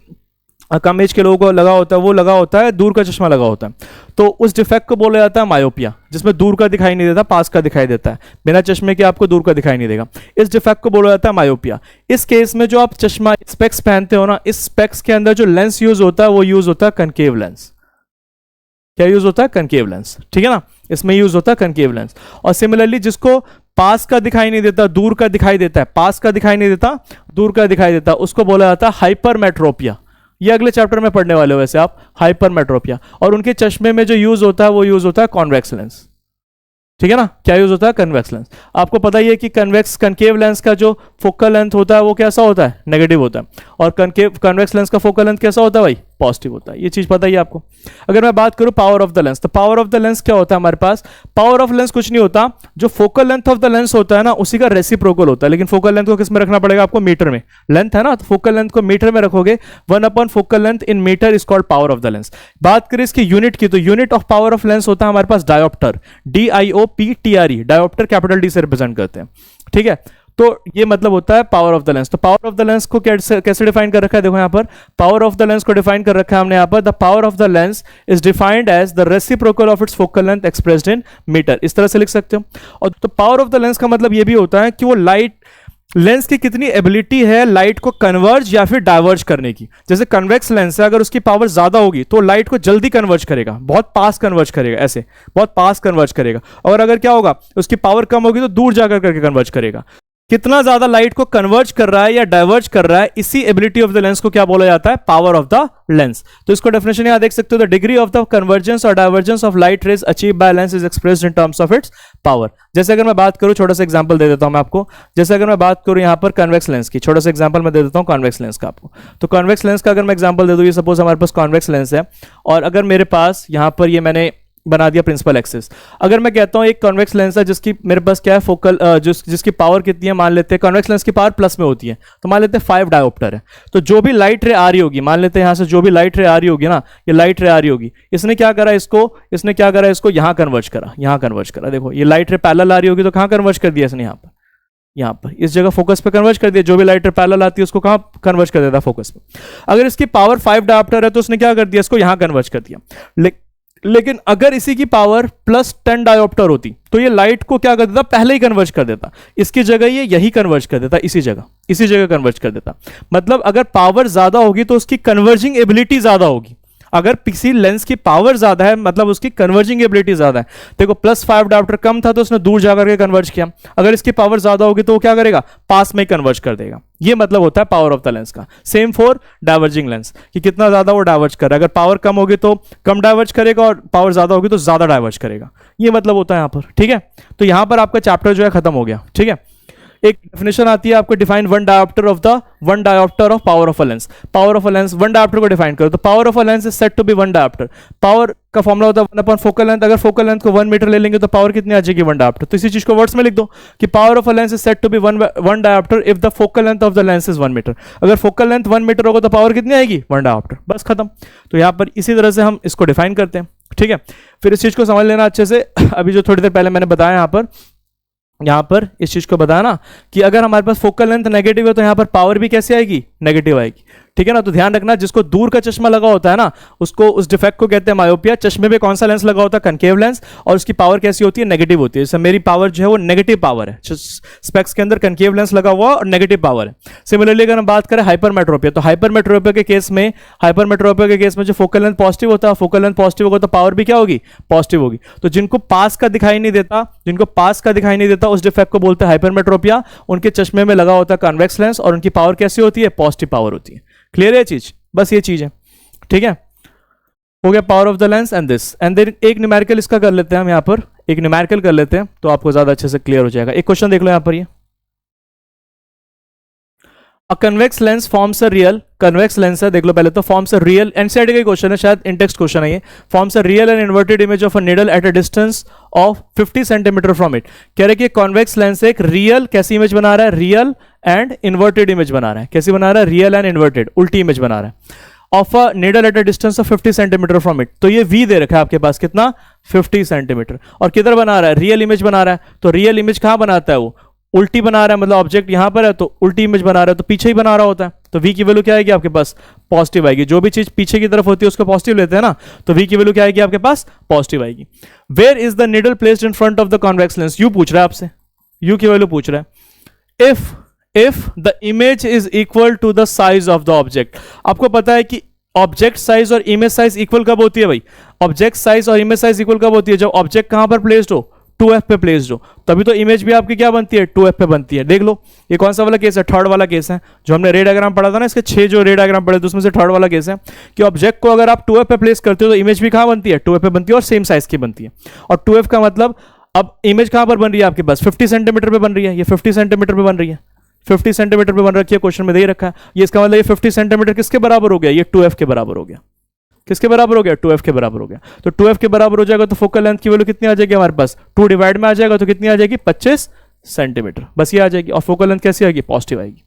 कम एज के लोगों को लगा होता है, वो लगा होता है दूर का चश्मा लगा होता है, तो उस डिफेक्ट को बोला जाता है मायोपिया, जिसमें दूर का दिखाई नहीं देता, पास का दिखाई देता है, बिना चश्मे के आपको दूर का दिखाई नहीं देगा। इस डिफेक्ट को बोला जाता है मायोपिया। इस केस में जो आप चश्मा स्पेक्स पहनते हो ना, इस स्पेक्स के अंदर जो लेंस यूज होता है वो यूज होता है कनकेव लेंस। क्या यूज होता है, कनकेव लेंस, ठीक है ना, इसमें यूज होता है कनकेव लेंस। और सिमिलरली जिसको पास का दिखाई नहीं देता, दूर का दिखाई देता है, पास का दिखाई नहीं देता, दूर का दिखाई देता, उसको बोला जाता है हाइपरमेट्रोपिया। ये अगले चैप्टर में पढ़ने वाले हो वैसे आप, हाइपरमेट्रोपिया। और उनके चश्मे में जो यूज होता है वो यूज होता है कॉन्वेक्स लेंस, ठीक है ना। क्या यूज होता है, कन्वेक्स लेंस। आपको पता ही है कि कनकेव लेंस का जो फोकल लेंथ होता है वो कैसा होता है, नेगेटिव होता है, और कन्वेक्स लेंस का फोकल लेंथ कैसा होता है भाई, पॉजिटिव होता है। ये चीज पता ही है आपको। अगर मैं बात करूं पावर ऑफ द लेंस, तो पावर ऑफ द लेंस क्या होता है हमारे पास, पावर ऑफ लेंस कुछ नहीं होता, जो focal length of the lens होता है ना उसी का रेसिप्रोकल होता है। लेकिन फोकल लेंथ को किस में रखना पड़ेगा आपको, मीटर में। लेंथ है ना, तो फोकल लेंथ को मीटर में रखोगे, 1 focal length in metre is called power of the lens. बात करें इसकी यूनिट की, तो unit of power of lens होता है हमारे पास dioptre, DIOPTRE, dioptre capital D से रिप्रेजेंट करते हैं, ठीक है। तो ये मतलब होता है पावर ऑफ द लेंस। तो पावर ऑफ द लेंस को कैसे डिफाइन कर रखा है, देखो यहां पर पावर ऑफ द लेंस को डिफाइन कर रखा है हमने यहां पर, the power of the lens is defined as the reciprocal of its focal length expressed in metre. इस तरह से लिख सकते हो। और तो पावर ऑफ द लेंस का मतलब ये भी होता है कि वो लाइट, लेंस की कितनी एबिलिटी है लाइट को कन्वर्ज या फिर डाइवर्ज करने की। जैसे कन्वेक्स लेंस है, अगर उसकी पावर ज्यादा होगी तो लाइट को जल्दी कन्वर्ज करेगा, बहुत पास कन्वर्ज करेगा, ऐसे बहुत पास कन्वर्ज करेगा। और अगर क्या होगा, उसकी पावर कम होगी तो दूर जाकर करके कन्वर्ज करेगा। कितना ज्यादा लाइट को कन्वर्ज कर रहा है या डाइवर्ज कर रहा है, इसी एबिलिटी ऑफ द लेंस को क्या बोला जाता है, पावर ऑफ द लेंस। तो इसको डेफिनेशन यहां देख सकते हो, the degree of the convergence और divergence of light rays achieve by lens is expressed in terms of its power. जैसे अगर मैं बात करूं, छोटा सा एग्जांपल दे देता हूं मैं आपको, जैसे अगर मैं बात करूं यहां पर कन्वेक्स लेंस की, छोटा सा एग्जांपल मैं दे देता हूं कॉन्वेक्स लेंस का आपको। तो कॉन्वेक्स लेंस का अगर मैं एग्जांपल दे दूं, ये सपोज हमारे पास कॉन्वेक्स लेंस है और अगर मेरे पास यहां पर ये मैंने बना दिया प्रिंसिपल एक्सिस। अगर मैं कहता हूं एक कॉन्वेक्स लेंस है जिसकी मेरे पास क्या है फोकल जिसकी पावर कितनी है, मान लेते हैं कॉन्वेक्स लेंस की पावर प्लस में होती है, तो मान लेते हैं 5 डायोप्टर है। तो जो भी लाइट रे आ रही होगी, मान लेते हैं यहां से जो भी लाइट रे आ रही होगी ना, ये लाइट रे आ रही होगी, इसने क्या करा, इसको यहां कन्वर्ज करा, यहां कन्वर्ज करा। देखो ये लाइट रे पैरेलल आ रही होगी तो कहां कन्वर्ज कर दिया इसने, यहां पर इस जगह फोकस पे कन्वर्ज कर दिया। जो भी लाइट रे पैरेलल आती है उसको कहां कन्वर्ज कर देता, फोकस पे। अगर इसकी पावर 5 डायोप्टर है तो उसने क्या कर दिया, इसको यहां कन्वर्ज कर दिया। लेकिन अगर इसी की पावर प्लस 10 डायोप्टर होती तो ये लाइट को क्या कर देता, पहले ही कन्वर्ज कर देता, इसकी जगह ये यही कन्वर्ज कर देता, इसी जगह कन्वर्ज कर देता। मतलब अगर पावर ज्यादा होगी तो उसकी कन्वर्जिंग एबिलिटी ज्यादा होगी। अगर किसी लेंस की पावर ज्यादा है मतलब उसकी कन्वर्जिंग एबिलिटी ज्यादा है। देखो प्लस 5 डायोप्टर कम था तो उसने दूर जाकर के कन्वर्ज किया, अगर इसकी पावर ज्यादा होगी तो वो क्या करेगा, पास में कन्वर्ज कर देगा। ये मतलब होता है पावर ऑफ द लेंस का। सेम फॉर डाइवर्जिंग लेंस, कि कितना ज्यादा वो डाइवर्ज कर रहा है। अगर पावर कम होगी तो कम डाइवर्ज करेगा और पावर ज्यादा होगी तो ज्यादा डाइवर्ज करेगा। ये मतलब होता है यहां पर, ठीक है। तो यहां पर आपका चैप्टर जो है खत्म हो गया, ठीक है। एक डेफिनेशन आती है आपको, define one dioptre of power of a lens. Power of a lens, one dioptre को डिफाइन करो तो power of a lens is said to be 1 dioptre. पावर का फॉर्मूला होता है 1 अपॉन फोकल लेंथ। अगर फोकल लेंथ को 1 मीटर ले लेंगे तो पावर कितनी आ जाएगी, 1 डायोप्टर। तो इसी चीज को वर्ड्स में लिख दो कि power of a lens is said to be 1 dioptre if the focal length of the lens is 1 metre. अगर फोकल लेंथ 1 मीटर होगा तो पावर कितनी आएगी, 1 डायोप्टर। बस खत्म। तो यहां पर इसी तरह से हम इसको डिफाइन करते हैं, ठीक है। फिर इस चीज को समझ लेना अच्छे से। अभी जो थोड़ी देर पहले मैंने बताया यहां पर इस चीज को बताना कि अगर हमारे पास फोकल लेंथ नेगेटिव है तो यहां पर पावर भी कैसे आएगी, नेगेटिव आएगी, ठीक है ना। तो ध्यान रखना, जिसको दूर का चश्मा लगा होता है ना, उसको उस डिफेक्ट को कहते हैं मायोपिया। चश्मे पे कौन सा लेंस लगा होता है, कनकेव लेंस, और उसकी पावर कैसी होती है, नेगेटिव होती है। जैसे मेरी पावर जो है वो नेगेटिव पावर है, स्पेक्स के अंदर कनकेव लेंस लगा हुआ और नेगेटिव पावर है। सिमिलरली अगर हम बात करें हाइपरमेट्रोपिया, तो हाइपरमेट्रोपिया के केस में जो फोकल लेंथ पॉजिटिव होता है, फोकल लेंथ पॉजिटिव होगा तो पावर भी क्या होगी, पॉजिटिव होगी। तो जिनको पास का दिखाई नहीं देता उस डिफेक्ट को बोलते हैं हाइपरमेट्रोपिया। उनके चश्मे में लगा होता है कॉन्वेक्स लेंस और उनकी पावर कैसी होती है, पॉजिटिव पावर होती है। क्लियर है चीज, बस ये चीज है, ठीक है। हो गया power of the lens and this, and then एक न्यूमेरिकल इसका कर लेते हैं हम, यहां पर एक न्यूमेरिकल कर लेते हैं तो आपको ज्यादा अच्छे से क्लियर हो जाएगा। एक क्वेश्चन देख लो यहां पर, ये अ convex lens forms a real, convex lens है, देख लो पहले तो, फॉर्म्स अ रियल, एनसीईआरटी का क्वेश्चन है, शायद इन टेक्स्ट क्वेश्चन है ये। Forms a real and inverted image of a needle at a distance of 50 centimetre from it. कह रहे कि कॉन्वेक्स लेंस एक रियल कैसी इमेज बना रहा है, रियल एंड इन्वर्टेड इमेज बना रहा है। कैसी बना रहा है, रियल एंड इन्वर्टेड, उल्टी इमेज बना रहा है। Of a needle at a distance of 50 centimetre from it. तो ये वी दे रखा है आपके पास, कितना, 50 सेंटीमीटर। और किधर बना रहा है, रियल इमेज बना रहा है। तो रियल इमेज कहां बनाता है वो, उल्टी बना रहा है, मतलब ऑब्जेक्ट यहां पर है तो उल्टी इमेज बना रहा है, तो पीछे ही बना रहा होता है। तो v की वैल्यू क्या आएगी आपके पास, पॉजिटिव आएगी। जो भी चीज पीछे की तरफ होती है उसको पॉजिटिव लेते हैं ना, तो v की वैल्यू क्या आएगी आपके पास, पॉजिटिव आएगी। Where is the needle placed in front of the convex lens, यू पूछ रहा है आपसे, u की वैल्यू पूछ रहा है। If the image is equal to the size of the object. आपको पता है कि ऑब्जेक्ट साइज और इमेज साइज इक्वल कब होती है भाई, ऑब्जेक्ट साइज और इमेज साइज इक्वल कब होती है, जब ऑब्जेक्ट कहां पर प्लेस्ड हो, 2f पे प्लेस्ड हो, तभी तो इमेज भी आपकी क्या बनती है, 2f पे बनती है। देख लो ये कौन सा वाला केस है, थर्ड वाला केस है, जो हमने रे डायग्राम पढ़ा था ना, इसके 6 जो रे डायग्राम पढ़े थे उसमें से थर्ड वाला केस है कि ऑब्जेक्ट को अगर आप 2f पे प्लेस करते हो तो इमेज भी कहां बनती है, 2f पे बनती है और सेम साइज की बनती है। और 2f का मतलब अब इमेज कहां पर बन रही है आपके पास, 50 सेंटीमीटर पे बन रही है, ये 50 सेंटीमीटर पे बन रही है, 50 सेंटीमीटर पे बन रखी है, क्वेश्चन में दे रखा है। ये इसका मतलब ये 50 सेंटीमीटर किसके बराबर हो गया, ये 2f के बराबर हो गया। किसके बराबर हो गया, 2f के बराबर हो गया। तो 2f के बराबर हो जाएगा तो फोकल लेंथ की वैल्यू कितनी आ जाएगी हमारे पास, 2 डिवाइड में आ जाएगा तो कितनी आ जाएगी, 25 सेंटीमीटर, बस ये आ जाएगी। और फोकल लेंथ कैसी आएगी, पॉजिटिव आएगी।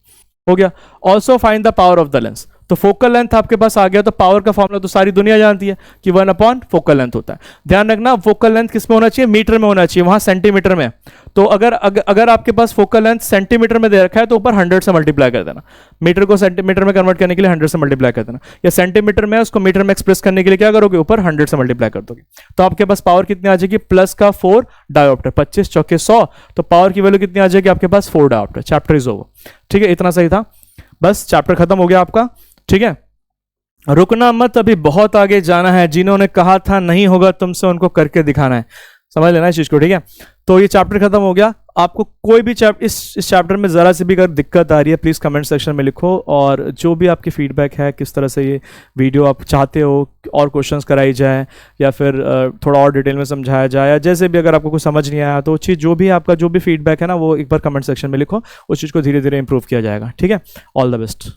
हो गया। Also find the power of the lens. तो फोकल लेंथ आपके पास आ गया, तो पावर का फॉर्मूला तो सारी दुनिया जानती है कि 1 अपॉन फोकल लेंथ होता है। ध्यान रखना फोकल लेंथ किस में होना चाहिए, मीटर में होना चाहिए, वहां सेंटीमीटर में। तो अगर आपके पास फोकल लेंथ सेंटीमीटर में दे रखा है तो ऊपर 100 से मल्टीप्लाई कर देना, मीटर को सेंटीमीटर में कन्वर्ट करने के लिए 100 से मल्टीप्लाई कर देना, या सेंटीमीटर में उसको मीटर में एक्सप्रेस करने के लिए क्या करोगे, ऊपर 100 से मल्टीप्लाई कर दोगे। तो आपके पास पावर कितनी आ जाएगी, प्लस का 4 डायोप्टर, 25 चौके 100, तो पावर की वैल्यू कितनी आ जाएगी आपके पास, 4 डायोप्टर। Chapter is over. ठीक है, इतना सही था, बस चैप्टर खत्म हो गया आपका। ठीक है, रुकना मत, अभी बहुत आगे जाना है। जिन्होंने कहा था नहीं होगा तुमसे, उनको करके दिखाना है, समझ लेना इस चीज को। ठीक है, तो ये चैप्टर खत्म हो गया। आपको कोई भी इस चैप्टर में ज़रा सी भी अगर दिक्कत आ रही है प्लीज़ कमेंट सेक्शन में लिखो, और जो भी आपकी फीडबैक है किस तरह से ये वीडियो आप चाहते हो और क्वेश्चंस कराई जाए या फिर थोड़ा और डिटेल में समझाया जाए, या जैसे भी अगर आपको कुछ समझ नहीं आया तो चीज़ जो भी आपका जो भी फीडबैक है ना वो एक बार कमेंट सेक्शन में लिखो, उस चीज़ को धीरे धीरे इंप्रूव किया जाएगा। ठीक है, ऑल द बेस्ट।